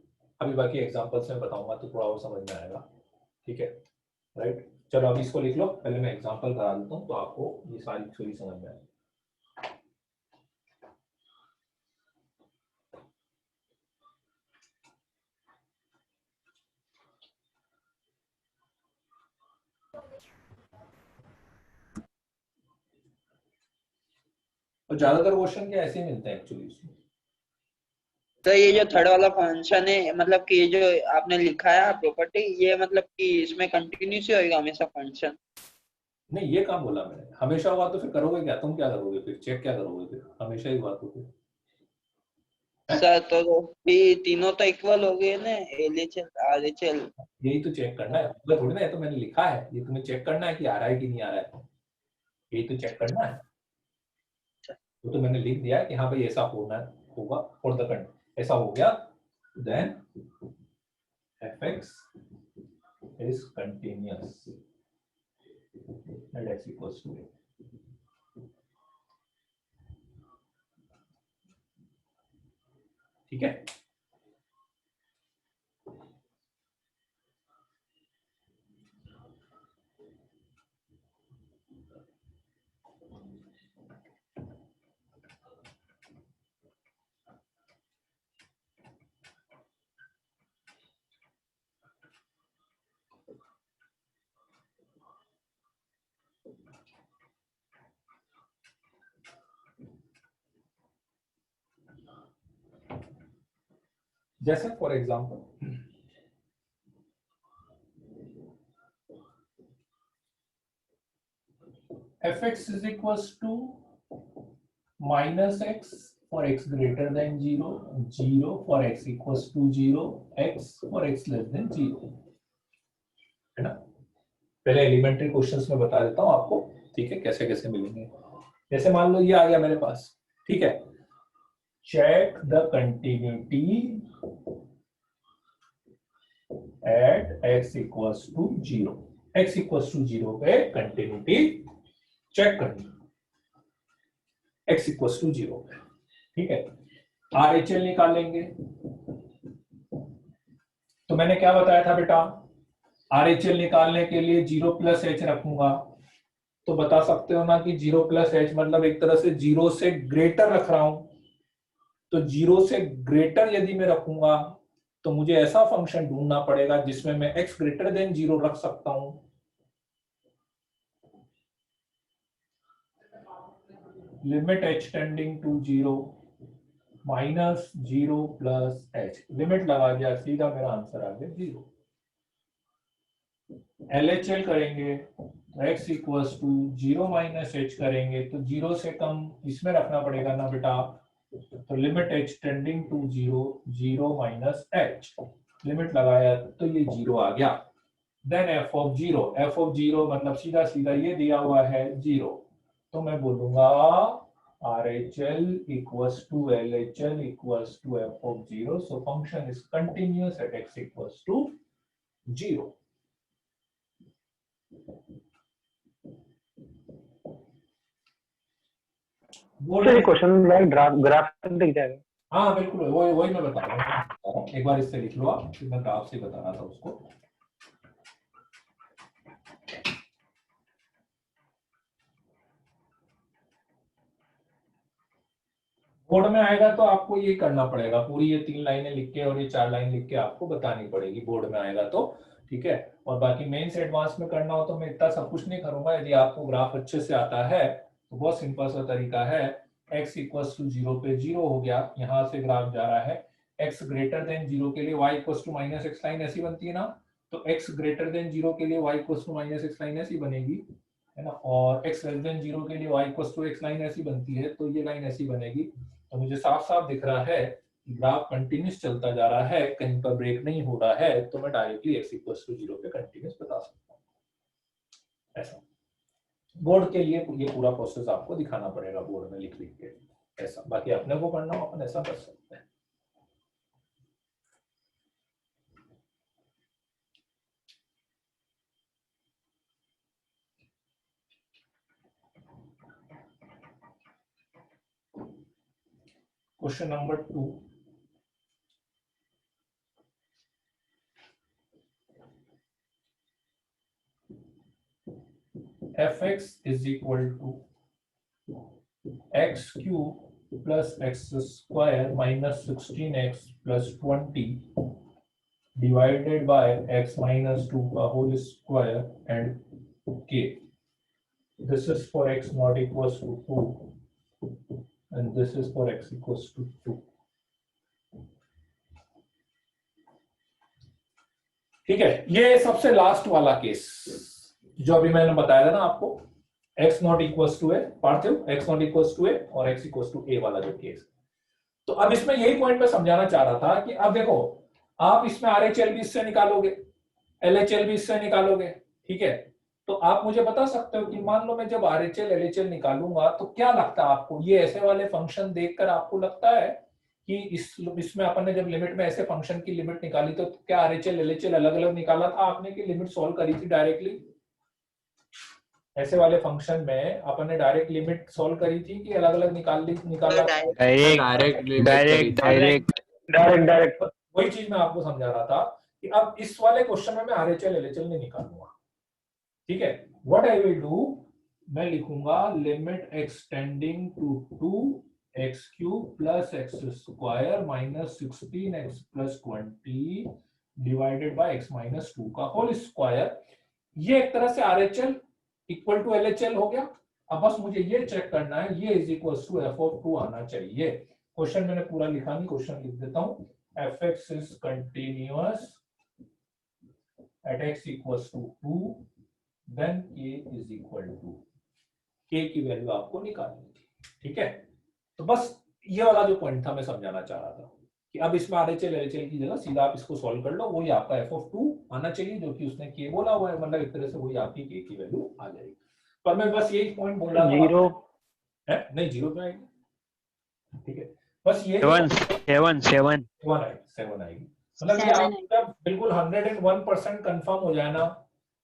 [SPEAKER 1] अभी बाकी एग्जांपल्स में बताऊंगा तो थोड़ा और समझ में आएगा, ठीक है, राइट। चलो अभी इसको लिख लो, पहले मैं एग्जांपल करा देता हूं तो आपको ये सारी थ्योरी समझ में आएगी। तो ज्यादातर क्वेश्चन क्या ऐसे ही मिलते हैं एक्चुअली इसमें।
[SPEAKER 2] तो ये जो थर्ड वाला फंक्शन है, मतलब कि ये जो आपने लिखा है प्रॉपर्टी, ये मतलब कि इसमें कंटिन्यूस ही होगा हमेशा फंक्शन?
[SPEAKER 1] नहीं, ये काम बोला मैंने, हमेशा हुआ तो फिर करोगे क्या, तुम क्या करोगे फिर, चेक क्या करोगे फिर, हमेशा ही बात होगी।
[SPEAKER 2] सर तो भी तीनों तो इक्वल हो गए ना, एलएचएल आरएचएल।
[SPEAKER 1] यही तो चेक करना है, मतलब थोड़ी ना, ये तो मैंने लिखा है, ये तुम्हें चेक करना है कि आ रहा है कि नहीं आ रहा है, यही तो चेक करना है। तो मैंने लिख दिया है कि हाँ भाई ऐसा होना होगा, फॉर द कंट ऐसा हो गया, then fx is continuous and x equals to a। ठीक है, जैसे for example fx is equals to minus x for x greater than 0, 0 for x equals to 0, x for x less than 0, है ना। पहले elementary questions में बता देता हूं आपको, ठीक है, कैसे कैसे मिलेंगे। जैसे मान लो ये आ गया मेरे पास, ठीक है, check the continuity at x equals to 0, x equals to 0 पे कंटिन्यूटी चेक करनी, x इक्वल्स टू 0 पे, ठीक है। RHL निकालेंगे, तो मैंने क्या बताया था बेटा, RHL निकालने के लिए 0 प्लस h रखूंगा, तो बता सकते हो ना कि 0 प्लस h मतलब एक तरह से 0 से ग्रेटर रख रहा हूं, तो 0 से ग्रेटर यदि मैं रखूंगा तो मुझे ऐसा फंक्शन ढूंढना पड़ेगा जिसमें मैं x ग्रेटर देन 0 रख सकता हूं। Limit h tending to 0 minus 0 plus h, limit लगा दिया, सीधा मेरा आंसर आ गया 0। LHL करेंगे तो x equals to 0 minus h करेंगे तो 0 से कम इसमें रखना पड़ेगा ना बेटा, तो limit h tending to 0, 0 minus h, limit लगाया तो ये 0 आ गया। देन f ऑफ 0 मतलब सीधा सीधा ये दिया हुआ है 0, तो मैं बोलूंगा RHL equals to LHL equals to f of 0, so function is continuous at x equals to 0।
[SPEAKER 3] Question graph दिख जाएगा।
[SPEAKER 1] हाँ बिल्कुल, वही मैं बता रहा हूँ, एक बार इससे लिख लो आप, फिर मैं ग्राफ से बता रहा था उसको। बोर्ड में आएगा तो आपको ये करना पड़ेगा, पूरी ये 3 लाइनें लिख के और ये 4 लाइन लिख के आपको बतानी पड़ेगी बोर्ड में आएगा तो, ठीक है। और बाकी मेंस एडवांस में करना हो तो मैं इतना सब कुछ नहीं करूंगा, यदि आपको ग्राफ अच्छे से आता है तो बहुत सिंपल सा तरीका है, x इक्वल्स टू 0 पे 0 हो गया, यहाँ से ग्राफ जा रहा है, x ग्रेटर देन 0 के लिए y equals to minus x line ऐसी बनती है ना, तो x ग्रेटर देन 0 के लिए y equals to minus x line ऐसी बनेगी, है ना, और x लेस देन 0 के लिए y equals to x line ऐसी बनती है, तो ये लाइन ऐसी बनेगी। तो मुझे साफ साफ दिख रहा है कि ग्राफ कंटिन्यूस चलता जा रहा है, कहीं पर ब्रेक नहीं हो रहा है, तो मैं डायरेक्टली x इक्वल्स टू 0 पे कंटिन्यूस बता सकता हूँ। ऐसा बोर्ड के लिए ये पूरा प्रोसेस आपको दिखाना पड़ेगा बोर्ड में लिख लिख के, ऐसा। बाकी अपने को करना हो अपन ऐसा कर सकते हैं। Question number 2, fx is equal to x cube plus x square minus 16x plus 20 divided by x minus 2 का whole square and k. This is for x not equals to 2 and this is for x equals to 2। ठीक है, ये सबसे last वाला case जो अभी मैंने बताया था ना आपको, x not equals to A, Parthiv x not equals to A और x इक्वल्स टू a वाला जो केस। तो अब इसमें यही पॉइंट मैं समझाना चाह रहा था कि अब देखो, आप इसमें RHL भी इससे निकालोगे, LHL भी इससे निकालोगे, ठीक है। तो आप मुझे बता सकते हो कि मान लो मैं जब RHL LHL निकालूंगा तो क्या लगता है आपको, ये ऐसे वाले फंक्शन देखकर आपको लगता है कि इसमें अपन ने जब लिमिट में ऐसे फंक्शन की लिमिट निकाली तो क्या RHL LHL अलग अलग निकाला था आपने कि लिमिट सॉल्व करी थी डायरेक्टली? ऐसे वाले फंक्शन में अपन ने डायरेक्ट लिमिट सॉल्व करी थी कि अलग अलग निकाला? डायरेक्ट। वही चीज मैं आपको समझा रहा था कि अब इस वाले क्वेश्चन में मैं RHL LHL नहीं निकालूंगा, ठीक है। व्हाट आई विल डू, मैं लिखूंगा limit x tending to 2x cube plus x square minus 16x plus 20 divided by x minus 2 का होल स्क्वायर। ये एक तरह से RHL इक्वल टू LHL हो गया। अब बस मुझे ये चेक करना है, ये is equal to f of 2 आना चाहिए। क्वेश्चन मैंने पूरा लिखा नहीं, क्वेश्चन लिख देता हूं, fx is continuous at x equals to 2 then k is equal to के की वैल्यू आपको निकालनी थी। ठीक है, तो बस ये वाला जो पॉइंट था मैं समझाना चाह रहा था कि अब इसमें RHL LHL की जगह सीधा आप इसको सॉल्व कर लो, वही आपका f(2) आना चाहिए जो कि उसने k बोला हुआ है, मतलब एक तरह से वही आपकी k की वैल्यू आ जाएगी। पर मैं बस यही पॉइंट बोल रहा था
[SPEAKER 3] जीरो
[SPEAKER 1] है, नहीं जीरो पे आएगी। ठीक है, बस ये 7 आएगी, मतलब ये आप जब बिल्कुल 101% कंफर्म हो जाए ना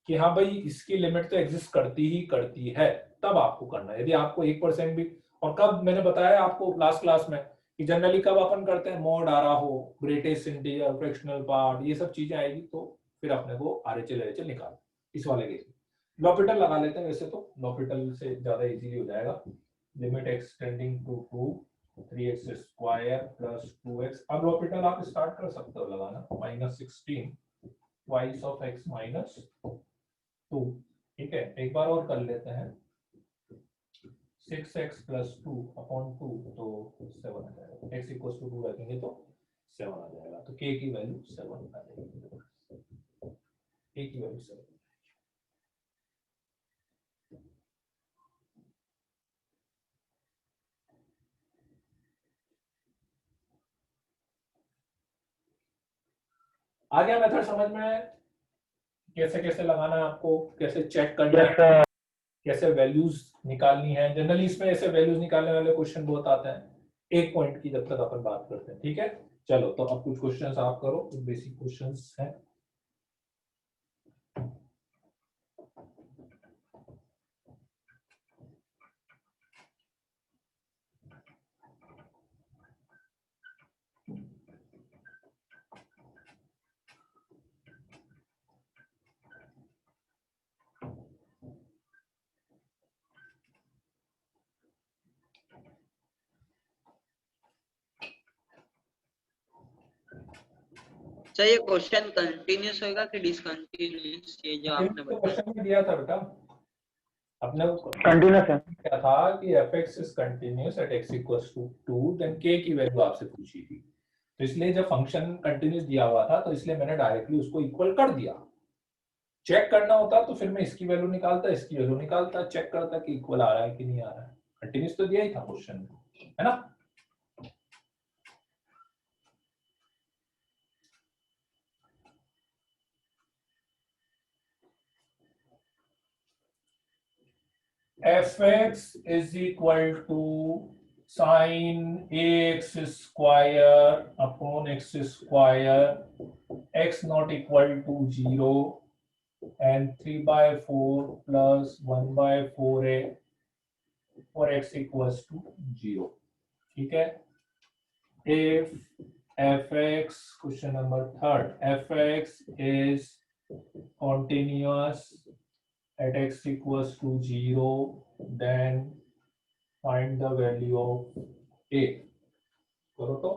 [SPEAKER 1] कि हाँ भाई इसकी लिमिट तो एग्जिस्ट करती है, तब आपको करना है। यदि आपको 1% भी, और कब मैंने बताया आपको लास्ट क्लास में कि जनरली कब अपन करते हैं, मॉड आ रहा हो, ग्रेटेस्ट इंटीजर, फ्रैक्शनल पार्ट, ये सब चीजें आएगी तो फिर अपने को RHL LHL निकाल, इस वाले केस में लॉपिटल लगा लेते हैं। वैसे तो लॉपिटल से ज्यादा इजीली हो जाएगा। Limit extending to 3x square plus 2x। अब लॉपिटल आप स्टार्ट कर सकते हो लगाना, -16 ट्वाइस ऑफ x माइनस 2। ठीक है, एक बार और कर लेते हैं, 6x प्लस 2 अपॉन 2 तो 7 आ जाएगा, x इक्वल टू 2 रखेंगे तो 7 आ जाएगा, तो k की वैल्यू 7 आ जाएगी, k की वैल्यू 7। आ गया मेथड समझ में, कैसे कैसे लगाना है आपको, कैसे चेक करना है, कैसे वैल्यूज निकालनी है। जनरली इसमें ऐसे वैल्यूज निकालने वाले क्वेश्चन बहुत आते हैं एक पॉइंट की, जब तक अपन बात करते हैं। ठीक है, चलो तो अब कुछ क्वेश्चंस आप करो, कुछ बेसिक क्वेश्चंस हैं।
[SPEAKER 2] सर ये क्वेश्चन कंटिन्यूस होगा कि डिसकंटिन्यूस, ये जो आपने बताया?
[SPEAKER 1] क्वेश्चन में दिया था बेटा, अपने
[SPEAKER 3] कंटिन्यूस है।
[SPEAKER 1] क्या था कि fx is continuous at x equals to 2, then k की वैल्यू आपसे पूछी थी, तो इसलिए जब फंक्शन कंटिन्यूअस दिया हुआ था तो इसलिए मैंने डायरेक्टली उसको इक्वल कर दिया। चेक करना होता तो फिर मैं इसकी वैल्यू निकालता, इसकी वैल्यू निकालता, चेक करता कि इक्वल आ रहा है कि नहीं आ रहा है। कंटिन्यूअस तो दिया ही था क्वेश्चन में, है ना। fx is equal to sin ax square upon x square, x not equal to 0 and 3/4 plus 1/4a for x equals to 0। ठीक है, if fx, question number 3, fx is continuous at x equals to 0, then find the value of a। करो तो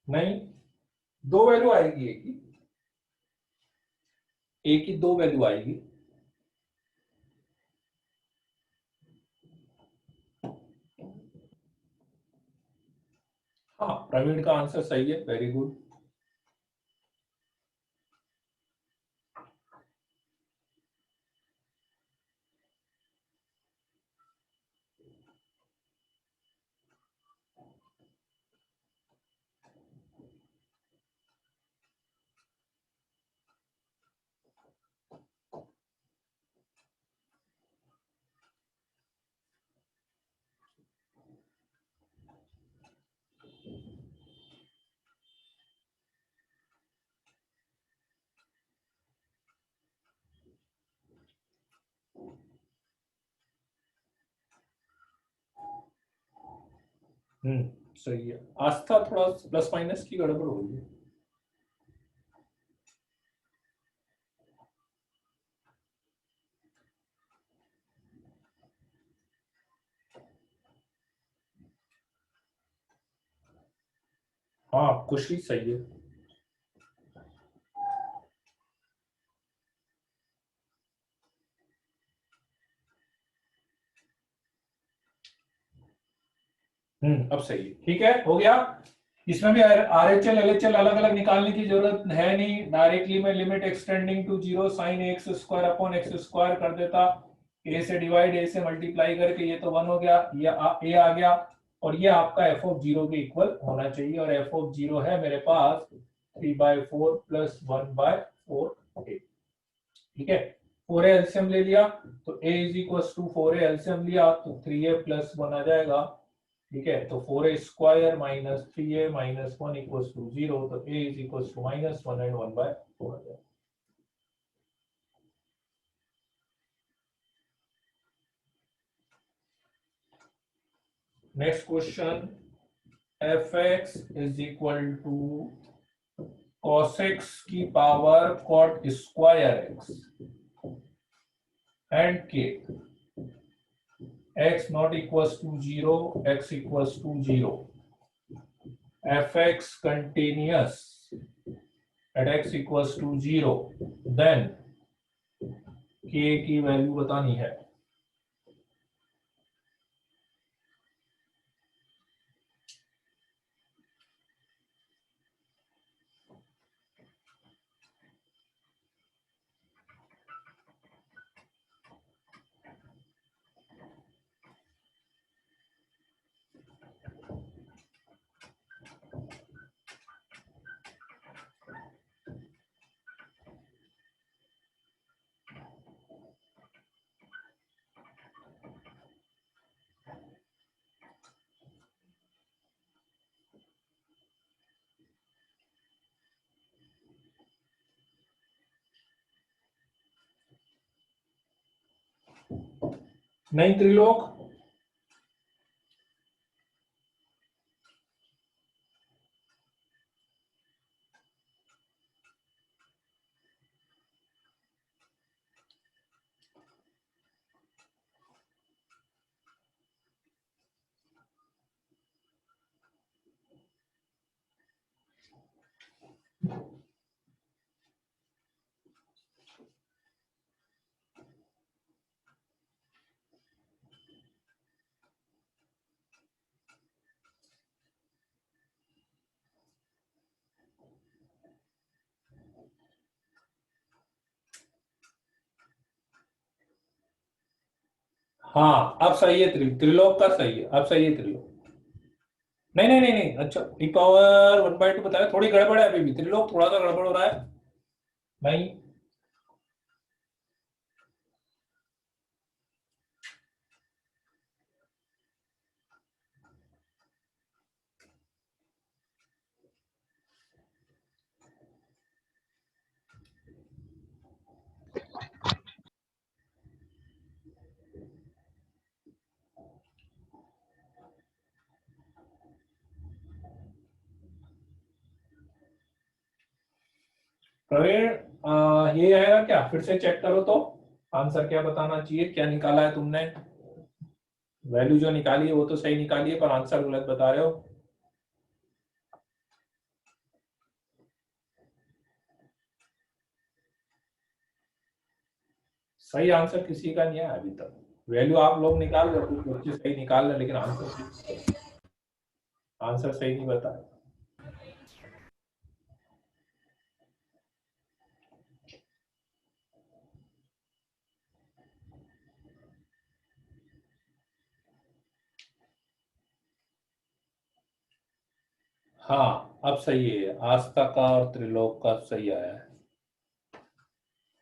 [SPEAKER 1] नहीं, दो value आएगी, एक की दो वैल्यू आएगी। हाँ, प्रवीण का आंसर सही है, वेरी गुड। सही है। आस्था थोड़ा प्लस माइनस की गड़बड़ हो रही है। हाँ खुशी सही है। अब सही है, ठीक है, हो गया। इसमें भी RHL LHL अलग अलग निकालने की जरूरत है नहीं, डायरेक्टली मैं limit extending to 0 sin x square upon x square कर देता, a से डिवाइड a से मल्टीप्लाई करके, ये तो 1 हो गया, ये a आ गया, और ये आपका f(0) के इक्वल होना चाहिए, और f(0) है मेरे पास 3/4 प्लस 1/4 a, ठीक है। 4a एलसीएम ले लिया तो a is equal to 4a LCM लिया तो 3a प्लस 1 आ जाएगा, ठीक है। तो 4a square minus 3a minus 1 equals to 0, तो a is equals to -1 and 1/4 आ जाएगा। Next question, fx is equal to cos x की power cot square x and k, x not equals to 0, x equals to 0, fx continuous at x equals to 0, then k की value बतानी है। नहीं त्रिलोक, हाँ अब सही है, त्रिलोक का सही है, अब सही है त्रिलोक। नहीं नहीं नहीं नहीं, अच्छा e पावर 1/2 बताया, थोड़ी गड़बड़ है अभी भी त्रिलोक, थोड़ा सा गड़बड़ हो रहा है। नहीं प्रवीण, ये आएगा क्या, फिर से चेक करो तो आंसर क्या बताना चाहिए, क्या निकाला है तुमने, वैल्यू जो निकाली है वो तो सही निकाली है पर आंसर गलत बता रहे हो। सही आंसर किसी का नहीं है अभी तक, वैल्यू आप लोग निकाल रहे हो, कुछ बच्चे सही निकाल रहे लेकिन आंसर सही नहीं बताया। हाँ अब सही है, आस्था का और त्रिलोक का सही आया है।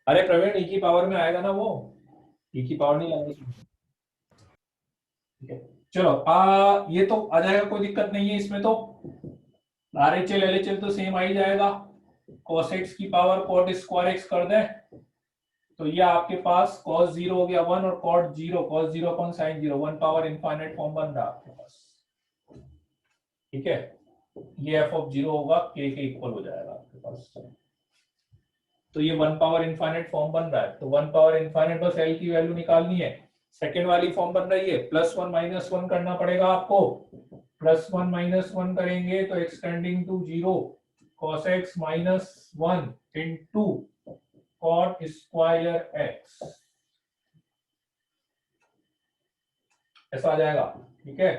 [SPEAKER 1] अरे प्रवीण ई की पावर में आएगा ना वो, ई की पावर नहीं लगेगी, ठीक है। चलो ये तो आ जाएगा, कोई दिक्कत नहीं है इसमें, तो RHL LHL तो सेम आ ही जाएगा, cos x की पावर cot स्क्वायर x कर दे तो ये आपके पास cos 0 हो गया 1 और cot 0 cos 0 upon sin 0, 1 power infinite form बन रहा है आपके पास, ठीक है। ये f(0) होगा k के इक्वल हो जाएगा आपके पास, तो ये 1 पावर इनफाइनाइट फॉर्म बन रहा है, तो 1 पावर इनफाइनाइट बस l की वैल्यू निकालनी है। सेकेंड वाली फॉर्म बन रही है +1 - 1 करना पड़ेगा आपको, +1 -1 करेंगे तो x tending to 0 cos x -1 into cot square x, ऐसा आ जाएगा। ठीक है,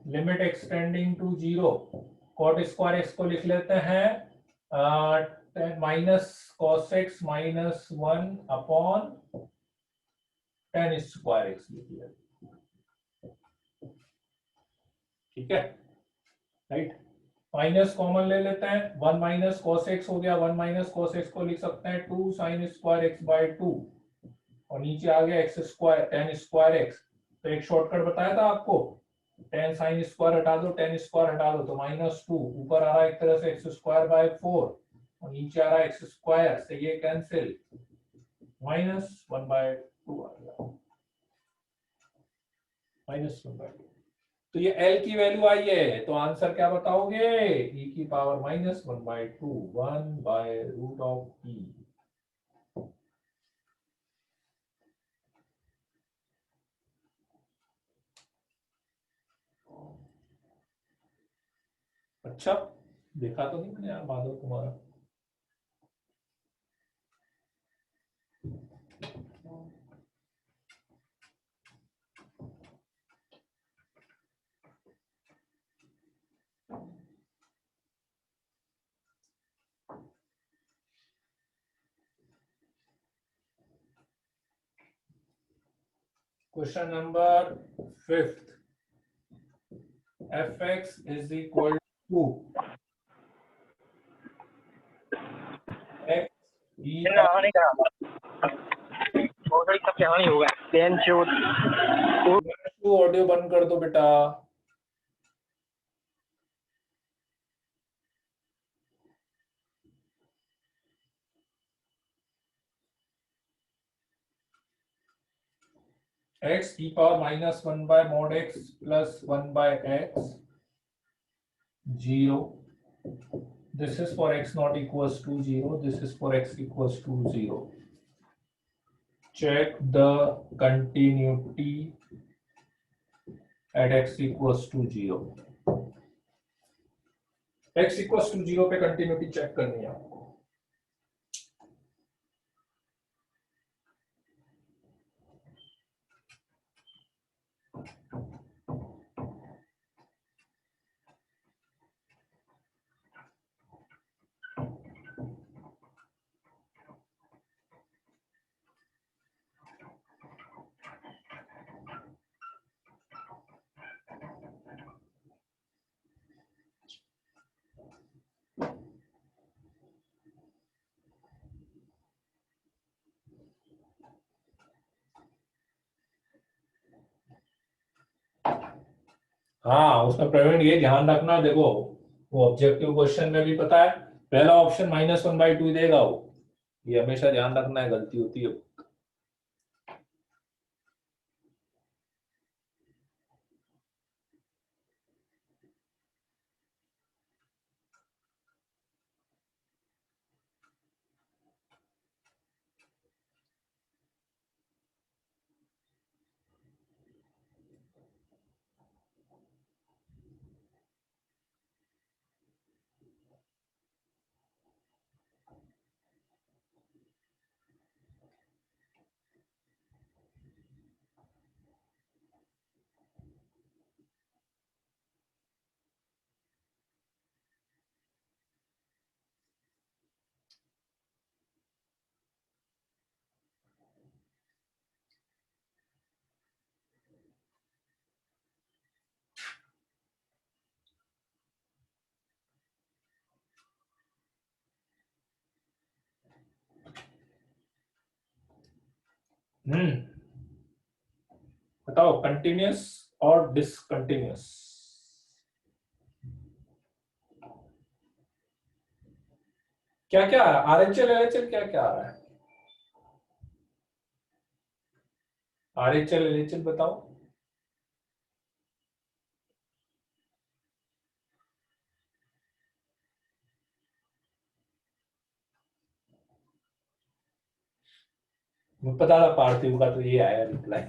[SPEAKER 1] limit x tending to 0 cot square x को लिख लेते हैं minus cos x -1 upon tan square x लिख लिया। ठीक है, राइट। माइनस कॉमन ले लेते हैं, 1 माइनस cos x हो गया, 1 माइनस cos x को लिख सकते हैं 2 sin स्क्वायर x बाय 2, और नीचे आ गया x square tan square x। तो एक शॉर्टकट बताया था आपको, tan sin स्क्वायर हटा दो, tan स्क्वायर हटा दो, तो -2 ऊपर आ रहा है एक तरह से x स्क्वायर बाय 4 और नीचे आ रहा है x स्क्वायर, से ये कैंसिल, -1/2 आ गया, -1/2। तो ये L की वैल्यू आई है, तो आंसर क्या बताओगे, e की पावर -1/2, 1/√e। अच्छा, देखा तो नहीं मैंने यार माधव तुम्हारा। Question number 5, fx is equal to x e audio बंद कर दो बेटा। x e power -1 by mod x plus 1 by x 0. This is for x not equals to 0. This is for x equals to 0. Check the continuity at x equals to 0. x equals to 0 पे continuity check करनी है आपको। हाँ, उसमें प्रवीण ये ध्यान रखना, देखो वो ऑब्जेक्टिव क्वेश्चन में भी पता है पहला ऑप्शन -1/2 देगा वो, ये हमेशा ध्यान रखना है, गलती होती है। बताओ कंटिन्यूअस और डिसकंटिन्यूअस। क्या क्या RHL LHL क्या क्या आ रहा है, RHL LHL बताओ। मुझे पता था पार्थिव का, तो ये आया रिप्लाई।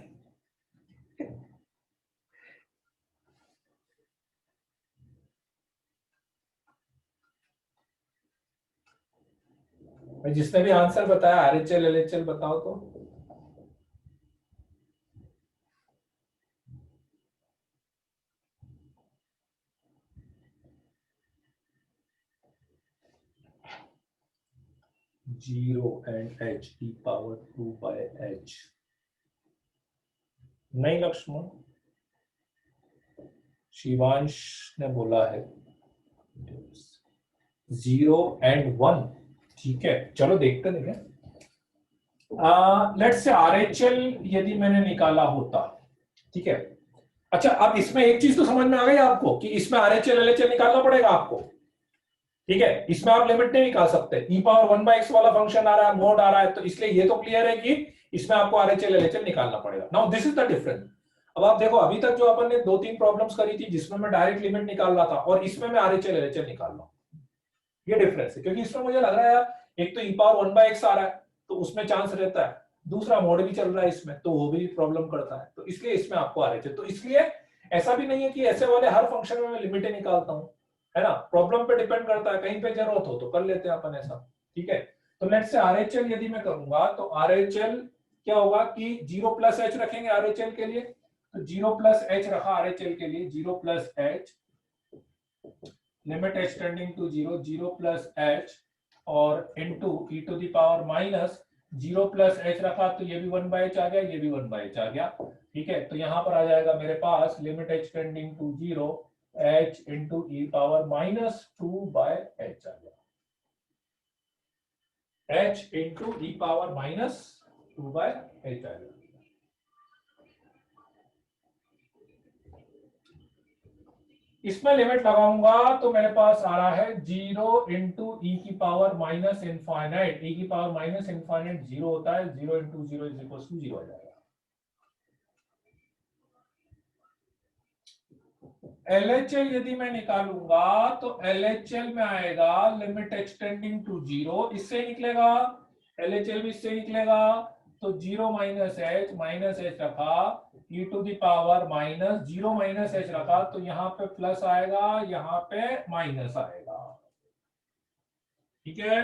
[SPEAKER 1] भाई जिसने भी आंसर बताया RHL LHL बताओ तो। Zero and H E power 2/h। नहीं लक्ष्मण, शिवांश ने बोला है 0 and 1। ठीक है चलो देखते देखें। लेट्स से RHL यदि मैंने निकाला होता, ठीक है। अच्छा अब इसमें एक चीज तो समझ में आ गई आपको कि इसमें RHL LHL निकालना पड़ेगा आपको, ठीक है। इसमें आप लिमिट नहीं निकाल सकते, e पावर 1/x वाला फंक्शन आ रहा है, मोड आ रहा है, तो इसलिए ये तो क्लियर है कि इसमें आपको RHL LHL निकालना पड़ेगा। Now this is the difference. अब आप देखो अभी तक जो अपन ने 2-3 प्रॉब्लम्स करी थी जिसमें मैं डायरेक्ट लिमिट निकाल रहा था और इसमें मैं RHL LHL निकाल रहा हूं, ये डिफरेंस है। क्योंकि इसमें मुझे लग रहा है यार एक तो e पावर 1/x आ रहा है तो उसमें चांस रहता है, दूसरा मोड भी चल रहा है इसमें तो वो भी प्रॉब्लम करता है, तो इसलिए इसमें आपको RHL। तो इसलिए ऐसा भी नहीं है कि ऐसे वाले हर फंक्शन में मैं लिमिटें निकालता हूं, है ना, प्रॉब्लम पे डिपेंड करता है, कहीं पे जरूरत हो तो कर लेते हैं अपन ऐसा, ठीक है। तो लेट्स से RHL यदि मैं करूंगा तो RHL क्या होगा कि 0+h रखेंगे RHL के लिए, तो 0+h रखा RHL के लिए, 0+h limit h tending to 0, 0+h और into e to the power minus 0+h रखा तो ये भी 1/h आ गया, ये भी 1/h आ गया, ठीक है। तो यहां पर आ जाएगा मेरे पास limit h tending to 0 h into E power -2/h आ गया, h into E power -2/h आ गया। इसमें लिमिट लगाऊंगा तो मेरे पास आ रहा है 0 इंटू ई की पावर माइनस इनफाइनाइट, ई की पावर माइनस इनफाइनाइट 0 होता है, 0 इंटू 0 इज इक्वल टू 0 आ जाएगा। LHL यदि मैं निकालूंगा तो LHL में आएगा लिमिट एक्सटेंडिंग टू 0, इससे निकलेगा, LHL भी इससे निकलेगा, तो 0 माइनस h रखा e to the power minus 0 -h रखा तो यहाँ पे प्लस आएगा, यहाँ पे माइनस आएगा, ठीक है।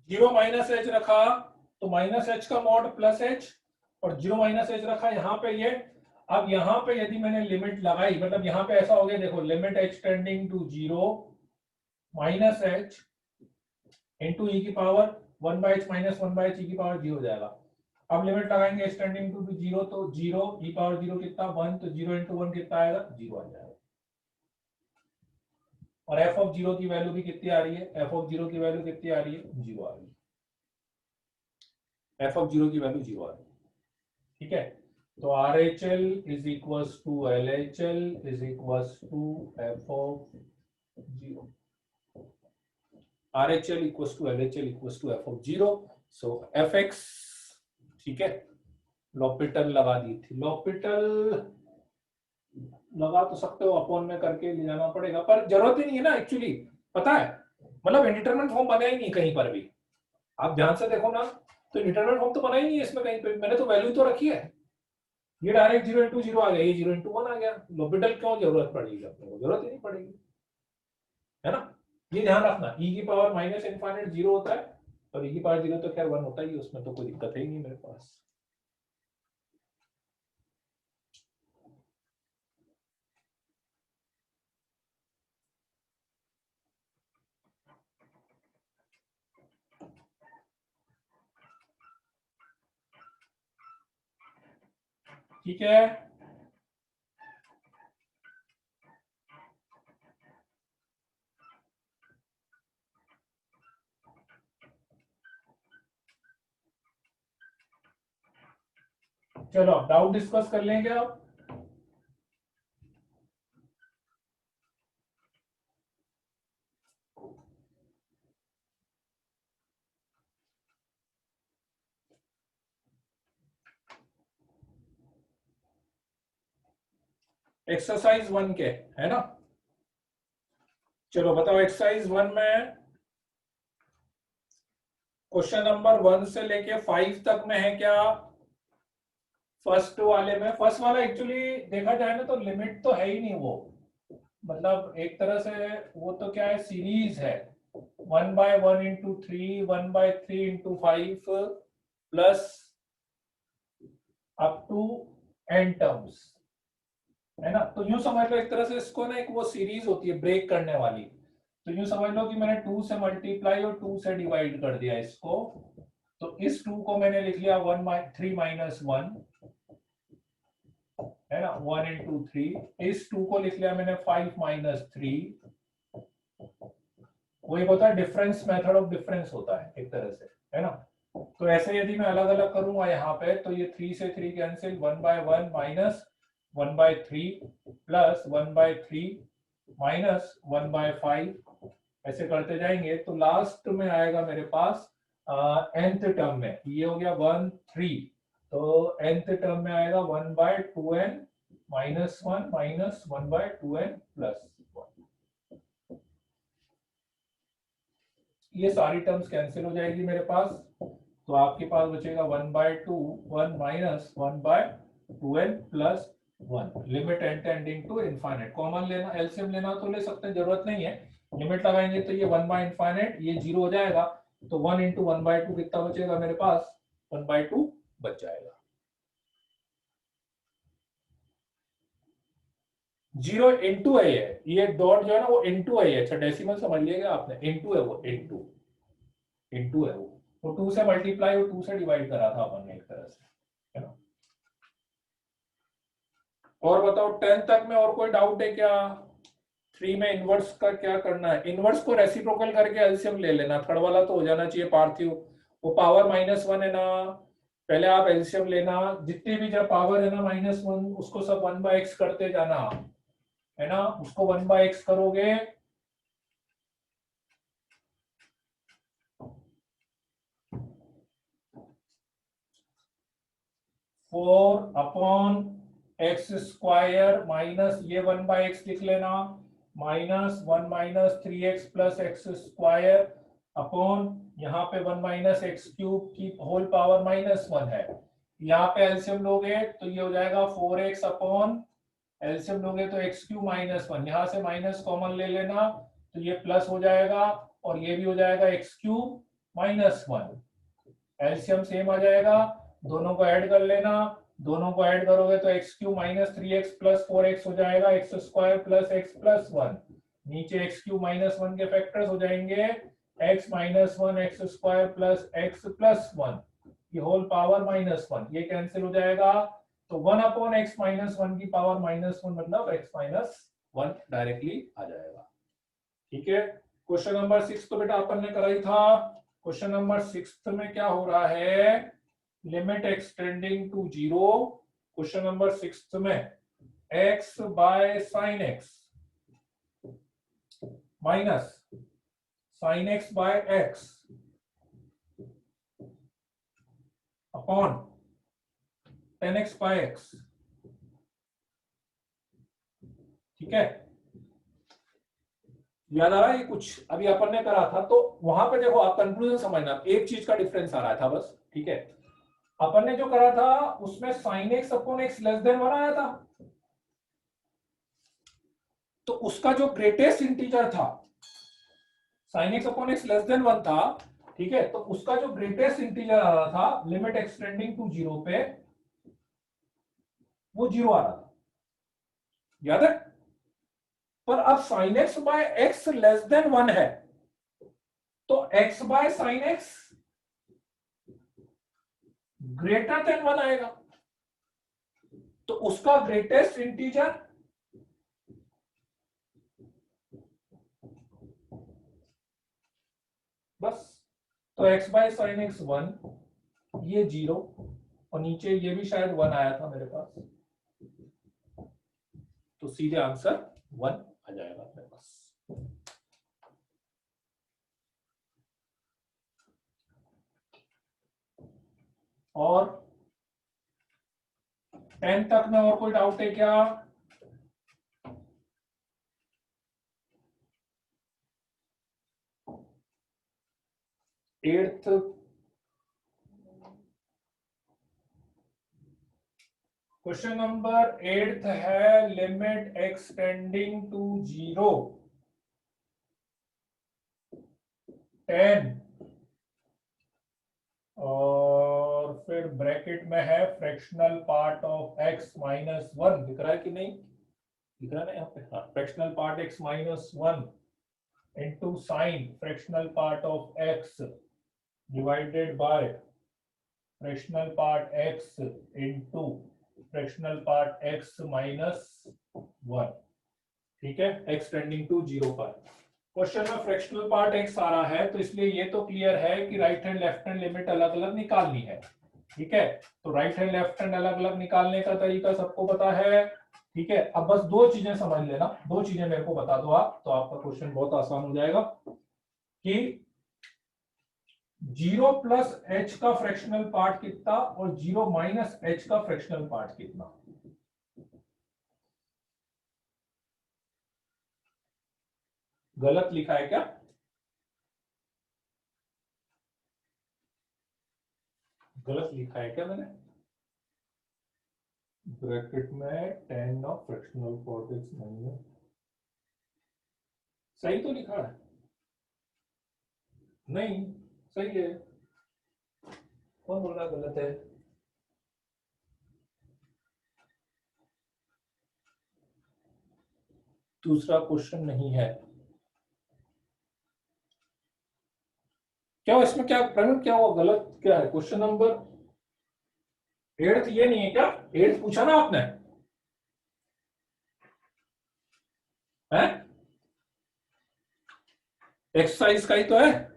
[SPEAKER 1] जीरो -h रखा तो -h का मॉड +h और 0 -h रखा यहाँ पे ये। अब यहाँ पे यदि मैंने लिमिट लगाई, मतलब यहाँ पे ऐसा हो गया, देखो limit h tending to 0 -h into E की पावर 1/h माइनस 1/h ई की पावर 0 हो जाएगा। अब लिमिट लगाएंगे h टेंडिंग टू 0 तो 0 ई पावर 0 कितना 1, तो 0 इंटू 1 कितना आएगा 0 आ जाएगा। और f ऑफ 0 की वैल्यू भी कितनी आ रही है, f ऑफ 0 की वैल्यू कितनी आ रही है 0 आ रही है, f ऑफ 0 की वैल्यू 0 आ रही है, ठीक है। तो RHL is equals to LHL is equals to f of 0, RHL equals to LHL equals to f of 0, so fx, ठीक है। लॉपिटल लगा दी थी, लॉपिटल लगा तो सकते हो, अपॉन में करके ले जाना पड़ेगा पर जरूरत ही नहीं है ना एक्चुअली, पता है, मतलब इंडिटरमिनेट फॉर्म बना ही नहीं कहीं पर भी, आप ध्यान से देखो ना, तो इंडिटरमिनेट फॉर्म तो बना ही नहीं है इसमें कहीं पे, मैंने तो वैल्यू तो रखी है, ये डायरेक्ट 0 इंटू 0 आ गया, ये 0 इंटू 1 आ गया, लॉपिटल क्यों जरूरत पड़ेगी अपने को, जरूरत ही नहीं पड़ेगी, है ना। ये ध्यान रखना e की पावर माइनस इनफाइनाइट 0 होता है और e की पावर 0 तो खैर 1 होता ही, उसमें तो कोई दिक्कत है ही नहीं मेरे पास। ठीक है, चलो डाउट डिस्कस कर लेंगे अब। एक्सरसाइज 1 के, है ना, चलो बताओ एक्सरसाइज 1 में क्वेश्चन नंबर 1 से लेके 5 तक में है क्या? फर्स्ट वाले में, फर्स्ट वाला एक्चुअली देखा जाए ना तो लिमिट तो है ही नहीं वो, मतलब एक तरह से वो तो क्या है, सीरीज है, 1/1 into 3, 1/3 into 5 plus up to n terms, है ना। तो यूं समझ लो एक तरह से इसको ना, एक वो सीरीज होती है ब्रेक करने वाली, तो यूं समझ लो कि मैंने 2 से मल्टीप्लाई और 2 से डिवाइड कर दिया इसको, तो इस 2 को मैंने लिख लिया 3 माइनस 1, है ना, 1 इंटू 3, इस 2 को लिख लिया मैंने 5 माइनस 3, वो एक होता है डिफरेंस, मेथड ऑफ डिफरेंस होता है एक तरह से, है ना। तो ऐसे यदि मैं अलग अलग करूंगा यहाँ पे, तो ये 3 से 3 कैंसिल, 1/1 माइनस 1/3 प्लस 1/3 माइनस 1/5, ऐसे करते जाएंगे तो लास्ट में आएगा मेरे पास nth टर्म में, ये हो गया 1 3, तो nth टर्म में आएगा 1/2n minus 1 minus 1/2n plus 1, ये सारी टर्म्स कैंसिल हो जाएगी मेरे पास, तो आपके पास बचेगा 1/2 1 minus 1/2n plus 1, limit n tending to infinite, common लेना, एलसीएम लेना तो ले सकते हैं, जरूरत नहीं है, लिमिट लगाएंगे तो ये 1/इनफाइनाइट, ये 0 हो जाएगा, तो 1 इंटू 1/2 कितना बचेगा मेरे पास, 1/2 बच जाएगा। 0 इंटू है, ये डॉट जो है ना वो इंटू है, अच्छा डेसिमल समझ लिएगा आपने, इंटू है वो, इंटू है वो, तो 2 से मल्टीप्लाई और 2 से डिवाइड करा था अपन ने एक तरह से, है ना। और बताओ 10 तक में और कोई डाउट है क्या? 3 में इनवर्स का क्या करना है, इनवर्स को रेसिप्रोकल करके एलसीएम ले लेना, थर्ड वाला तो हो जाना चाहिए पार्थिव, वो पावर -1 है ना, पहले आप एलसीएम लेना, जितनी भी जब पावर है ना -1, उसको सब 1/x करते जाना, है ना, उसको 1/x करोगे 4/x² माइनस ये 1/x लिख लेना, minus 1 minus 3x plus x² upon यहाँ पे 1 माइनस x³ की होल पावर -1 है, यहाँ पे एलसीएम लोगे तो ये हो जाएगा 4x अपॉन, एलसीएम लोगे तो x³ -1, यहाँ से माइनस कॉमन ले लेना तो ये प्लस हो जाएगा, और ये भी हो जाएगा x³ -1, एलसीएम सेम आ जाएगा, दोनों को ऐड कर लेना, दोनों को ऐड करोगे तो x³ minus 3x plus 4x हो जाएगा, x² प्लस x प्लस 1, नीचे x³ -1 के फैक्टर्स हो जाएंगे x minus 1 x² plus x plus 1, ये होल पावर -1, ये कैंसिल हो जाएगा, तो 1 अपॉन x माइनस 1 की पावर -1 मतलब x माइनस 1 डायरेक्टली आ जाएगा, ठीक है। क्वेश्चन नंबर 6 तो बेटा अपन ने कराई था, क्वेश्चन नंबर 6 में क्या हो रहा है, limit extending to 0, question number 6 में x by sine x minus sine x by x upon tan x by x, ठीक है, याद आ रहा है ये कुछ अभी अपन ने करा था, तो वहां पे देखो आप कंक्लूजन समझना, एक चीज का डिफरेंस आ रहा था बस, ठीक है, अपन ने जो करा था उसमें sine x upon x less than 1 आया था, तो उसका जो ग्रेटेस्ट इंटीजर था sine x upon x less than 1 था, ठीक है, तो उसका जो ग्रेटेस्ट इंटीजर आ रहा था लिमिट एक्सटेंडिंग टू 0 पे, वो 0 आ रहा था, याद है। पर अब sine x by x less than 1 है, तो x by sine x greater than 1 आएगा, तो उसका ग्रेटेस्ट इंटीजर बस, तो x बाय साइन एक्स 1, ये 0, और नीचे ये भी शायद 1 आया था मेरे पास, तो सीधे आंसर 1 आ जाएगा मेरे पास। और 10 तक में और कोई डाउट है क्या? एट्थ क्वेश्चन नंबर 8 है लिमिट x टेंडिंग टू 0 10 और फिर ब्रैकेट में है fractional part of x minus 1, दिख रहा है कि नहीं, दिख रहा है ना यहाँ पे, हाँ, fractional part x minus 1 into sine fractional part of x divided by fractional part x into fractional part x minus 1, ठीक है, x टेंडिंग टू 0 पर। क्वेश्चन में फ्रैक्शनल पार्ट x आ रहा है, तो इसलिए ये तो क्लियर है कि right hand left hand limit अलग अलग निकालनी है, ठीक है। तो राइट हैंड लेफ्ट हैंड अलग अलग निकालने का तरीका सबको पता है, ठीक है। अब बस दो चीजें समझ लेना, दो चीजें मेरे को बता दो आप, तो आपका क्वेश्चन बहुत आसान हो जाएगा कि 0 प्लस h का फ्रैक्शनल पार्ट कितना और 0 माइनस h का फ्रैक्शनल पार्ट कितना। गलत लिखा है क्या? गलत लिखा है क्या मैंने? ब्रैकेट में 10 of fractional part x minus, सही तो लिखा है? नहीं, सही है। कौन बोल रहा गलत है? दूसरा क्वेश्चन नहीं है क्या? इसमें क्या प्रवीण, क्या हुआ, गलत क्या है? क्वेश्चन नंबर 8 ये नहीं है क्या? 8 पूछा ना आपने, है एक्सरसाइज का ही तो है।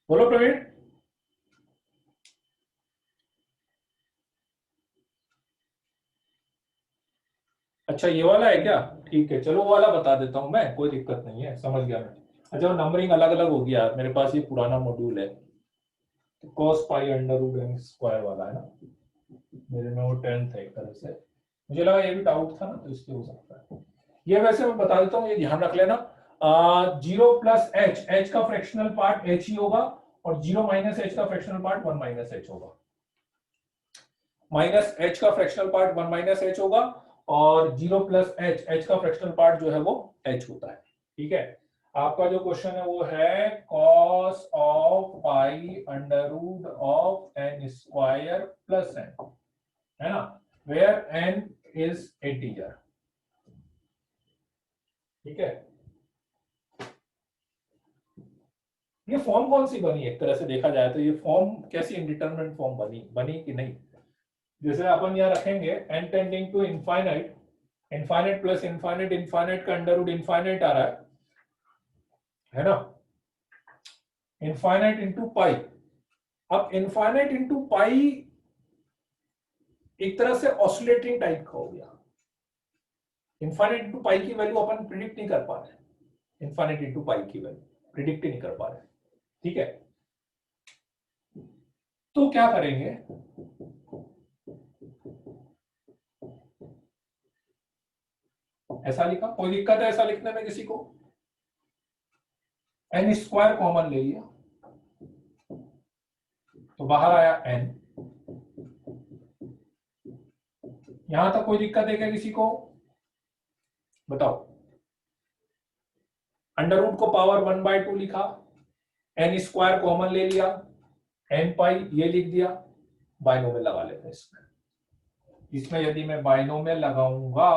[SPEAKER 1] बोलो प्रवीण। अच्छा ये वाला है क्या? ठीक है, चलो वो वाला बता देता हूं मैं, कोई दिक्कत नहीं है, समझ गया मैं। अच्छा वो नंबरिंग अलग अलग हो गया, मेरे पास ये पुराना मॉड्यूल है, तो cos pi under root n square वाला है ना, मेरे में वो 10 था एक तरह से, मुझे लगा ये भी डाउट था ना, तो इसलिए हो सकता है। ये वैसे मैं बता देता हूँ, ये ध्यान रख लेना, 0 प्लस एच, एच का फ्रैक्शनल पार्ट एच ही होगा, और 0 माइनस एच का फ्रैक्शनल पार्ट 1 माइनस एच होगा। माइनस एच का फ्रैक्शनल पार्ट 1 माइनस एच होगा, और 0 प्लस एच, एच का फ्रैक्शनल पार्ट जो है वो एच होता है, ठीक है। आपका जो क्वेश्चन है वो है cos of pi under root of n square plus n, है ना, वेयर एन इज इंटीजर, ठीक है। ये फॉर्म कौन सी बनी, एक तरह से देखा जाए तो ये फॉर्म कैसी इंडिटरमिनेट फॉर्म बनी कि नहीं? जैसे अपन यहाँ रखेंगे n tending to infinite, infinite plus infinite, infinite का अंडर रूट इनफाइनाइट आ रहा है ना, इनफाइनाइट इंटू पाई। अब इनफाइनाइट इंटू पाई एक तरह से ऑसिलेटिंग टाइप का हो गया, इनफाइनाइट इंटू पाई की वैल्यू अपन प्रिडिक्ट नहीं कर पा रहे, इनफाइनाइट इंटू पाई की वैल्यू प्रिडिक्ट ही नहीं कर पा रहे, ठीक है। तो क्या करेंगे, ऐसा लिखा, कोई दिक्कत है ऐसा लिखने में किसी को? एन स्क्वायर कॉमन ले लिया तो बाहर आया n, यहां तक कोई दिक्कत है क्या किसी को, बताओ। अंडर रूट को पावर 1/2 लिखा, एन स्क्वायर कॉमन ले लिया, एन पाई ये लिख दिया, बाइनोमियल लगा लेते हैं इसमें। इसमें यदि मैं बाइनोमियल लगाऊंगा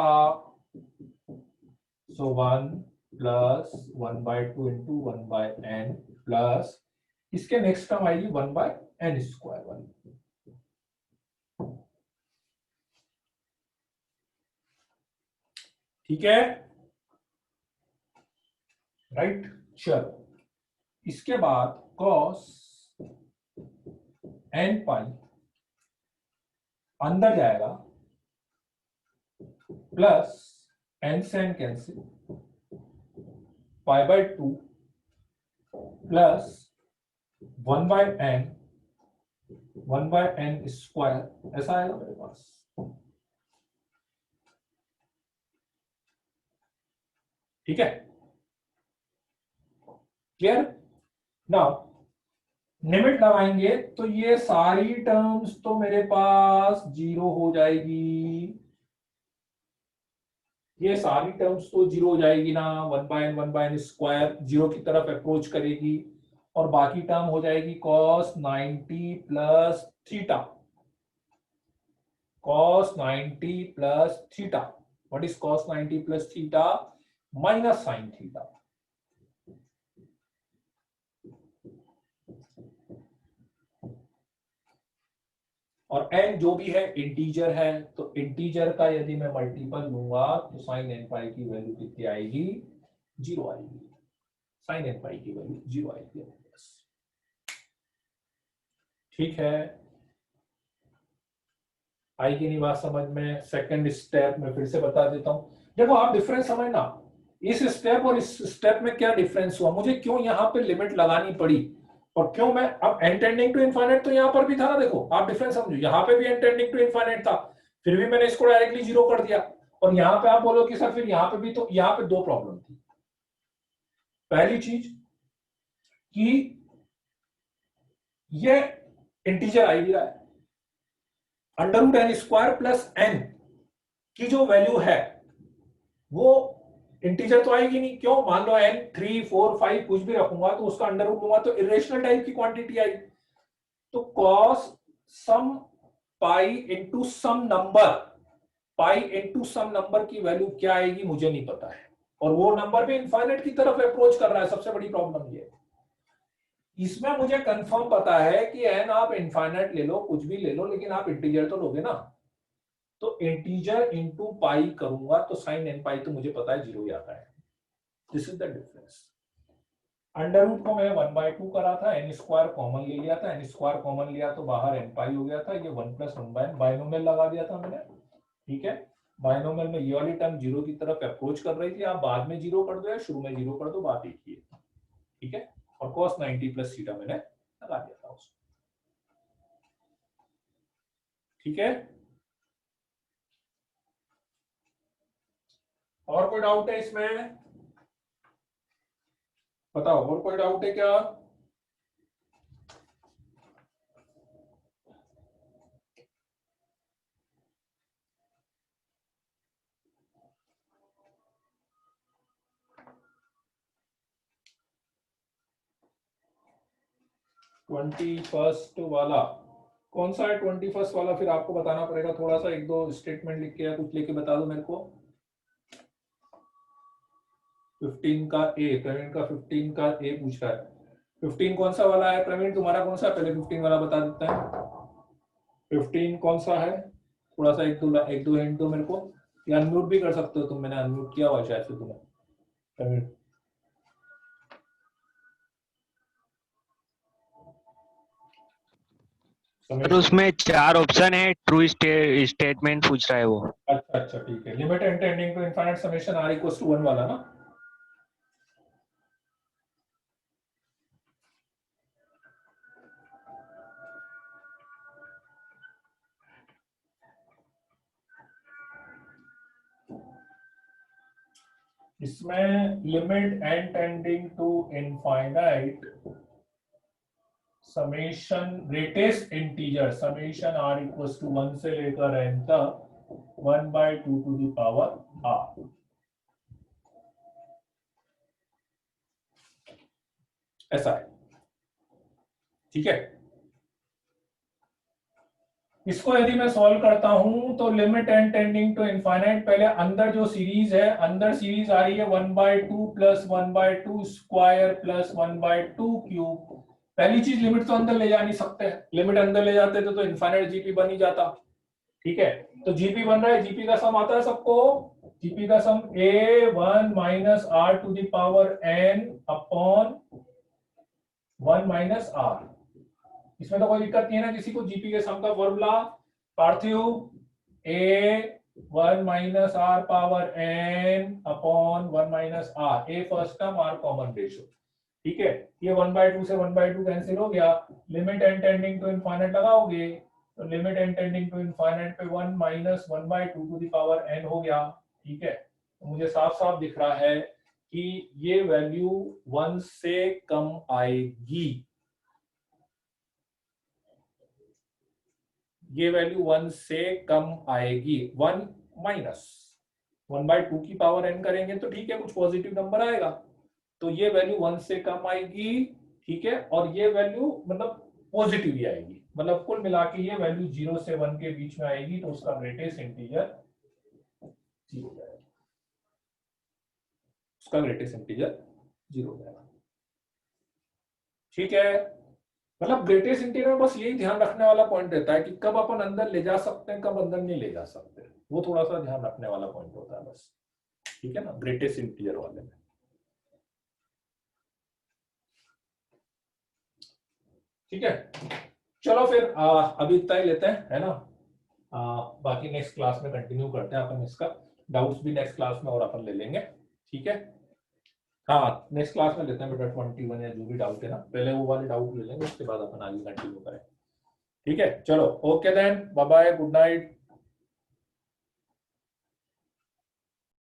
[SPEAKER 1] सो 1 प्लस 1/2 इंटू 1/n प्लस इसके नेक्स्ट टर्म आएगी 1/n स्क्वायर वाली, ठीक है, राइट। चलो इसके बाद cos n पाई अंदर जाएगा प्लस n से n cancel, π/2 plus 1/n square, ऐसा आएगा मेरे पास। ठीक है, क्लियर। नाउ लिमिट लगाएंगे तो ये सारी टर्म्स तो मेरे पास जीरो हो जाएगी, ये सारी टर्म्स तो जीरो हो जाएगी ना, 1/n स्क्वायर जीरो की तरफ अप्रोच करेगी, और बाकी टर्म हो जाएगी cos 90 plus theta, cos 90 plus theta. What is cos 90 plus theta? Minus sine theta. और n जो भी है इंटीजर है, तो इंटीजर का यदि मैं मल्टीपल लूंगा तो साइन n पाई की वैल्यू कितनी आएगी? जीरो आएगी। साइन n पाई की वैल्यू जीरो आएगी। बस ठीक है, आई की नहीं बात समझ में? सेकंड स्टेप में फिर से बता देता हूं। देखो आप डिफरेंस समझना, इस स्टेप और इस स्टेप में क्या डिफरेंस हुआ, मुझे क्यों यहाँ पे लिमिट लगानी पड़ी, और क्यों मैं अब n टेंडिंग टू इनफाइनाइट तो यहाँ पर भी था ना। देखो आप डिफरेंस समझो, यहाँ पे भी n टेंडिंग टू इनफाइनाइट था, फिर भी मैंने इसको डायरेक्टली जीरो कर दिया, और यहाँ पे आप बोलो कि सर फिर यहाँ पे भी, तो यहाँ पे दो प्रॉब्लम थी। पहली चीज कि ये इंटीजर आई भी रहा है, √n स्क्वायर प्लस n की जो वैल्यू है वो इंटीजर तो आएगी नहीं। क्यों? मान लो n 3 4 5 कुछ भी रखूंगा तो उसका अंडर रूट लूंगा तो इरेशनल टाइप की क्वांटिटी आएगी। तो cos सम pi into sum number, pi into sum number की वैल्यू क्या आएगी मुझे नहीं पता है, और वो नंबर भी इनफाइनाइट की तरफ अप्रोच कर रहा है। सबसे बड़ी प्रॉब्लम ये, इसमें मुझे कंफर्म पता है कि n आप इनफाइनाइट ले लो, कुछ भी ले लो, लेकिन आप इंटीजर तो लोगे ना। तो इंटीजर इंटू पाई करूंगा तो साइन n पाई तो मुझे पता है जीरो ही आता है। This is the difference. Under root को मैं 1/2 करा था, n स्क्वायर कॉमन ले लिया था, n स्क्वायर कॉमन लिया तो बाहर n पाई हो गया था, ये 1 + 1/n बाइनोमियल लगा दिया था मैंने। ठीक है, बाइनोमियल में ये वाली टर्म जीरो की तरफ अप्रोच कर रही थी, आप बाद में जीरो कर दो या शुरू में जीरो कर दो, बात एक ही है। ठीक है, और cos 90 प्लस थीटा मैंने लगा दिया था उसको। ठीक है, और कोई डाउट है इसमें? बताओ, और कोई डाउट है क्या? ट्वेंटी फर्स्ट वाला कौन सा है? 21st वाला फिर आपको बताना पड़ेगा, थोड़ा सा एक दो स्टेटमेंट लिख के या कुछ लेके बता दो मेरे को। 15 का ए, प्रवीण का 15 का ए पूछ रहा है। 15 कौन सा वाला है प्रवीण? तुम्हारा कौन सा? पहले 15 वाला बता देता है। 15 कौन सा है? थोड़ा सा एक दो हिंट दो मेरे को, या अनम्यूट भी कर सकते हो तुम, मैंने अनम्यूट किया हुआ शायद से तुम्हें प्रवीण।
[SPEAKER 4] सर उसमें 4 ऑप्शन है, ट्रू स्टेटमेंट पूछ रहा है वो।
[SPEAKER 1] अच्छा अच्छा ठीक है, limit n tending to infinite summation r = 1 वाला ना। इसमें limit n tending to infinite summation greatest integer summation r = 1 से लेकर n तक 1/2 टू द पावर r, ऐसा है। ठीक है, इसको यदि मैं सॉल्व करता हूं तो limit n tending to infinite, पहले अंदर जो सीरीज है, अंदर सीरीज आ रही है 1/2 प्लस 1/2 स्क्वायर प्लस 1/2 क्यूब। पहली चीज, लिमिट तो अंदर ले जा नहीं सकते, लिमिट अंदर ले जाते तो इनफाइनाइट जीपी बन ही जाता। ठीक है, तो जीपी बन रहा है, जीपी का सम आता है सबको, जीपी का sum a1 minus r to the power n upon 1 minus r। इसमें तो कोई दिक्कत नहीं है ना किसी को? जीपी के सम का formula Parthiv a 1 minus r power n upon 1 minus r, a first term r common ratio, ठीक है। ये 1/2 से 1/2 कैंसिल हो गया, limit n tending to infinite लगाओगे तो limit n tending to infinite पे 1 minus 1/2 to the power n हो गया, ठीक है। तो मुझे साफ साफ दिख रहा है कि ये वैल्यू 1 से कम आएगी, ये वैल्यू 1 से कम आएगी। 1 माइनस 1/2 की पावर n करेंगे तो ठीक है, कुछ पॉजिटिव नंबर आएगा, तो ये वैल्यू 1 से कम आएगी, ठीक है। और ये वैल्यू मतलब पॉजिटिव ही आएगी, मतलब कुल मिला के ये वैल्यू 0 से 1 के बीच में आएगी, तो उसका ग्रेटेस्ट इंटीजर 0 हो जाएगा, उसका ग्रेटेस्ट इंटीजर 0 हो जाएगा, ठीक है। मतलब ग्रेटेस्ट इंटीजर में बस यही ध्यान रखने वाला पॉइंट रहता है कि कब अपन अंदर ले जा सकते हैं, कब अंदर नहीं ले जा सकते, वो थोड़ा सा ध्यान रखने वाला पॉइंट होता है बस, ठीक है ना, ग्रेटेस्ट इंटीजर वाले में। ठीक है, चलो फिर अभी इतना ही लेते हैं, है ना। बाकी नेक्स्ट क्लास में कंटिन्यू करते हैं अपन इसका, डाउट्स भी नेक्स्ट क्लास में और अपन ले लेंगे, ठीक है। हाँ, नेक्स्ट क्लास में लेते हैं बेटा 21 या जो भी डाउट है ना, पहले वो वाले डाउट ले लेंगे, उसके बाद अपन आगे कंटिन्यू करें, ठीक है। चलो, okay then, bye bye, good night.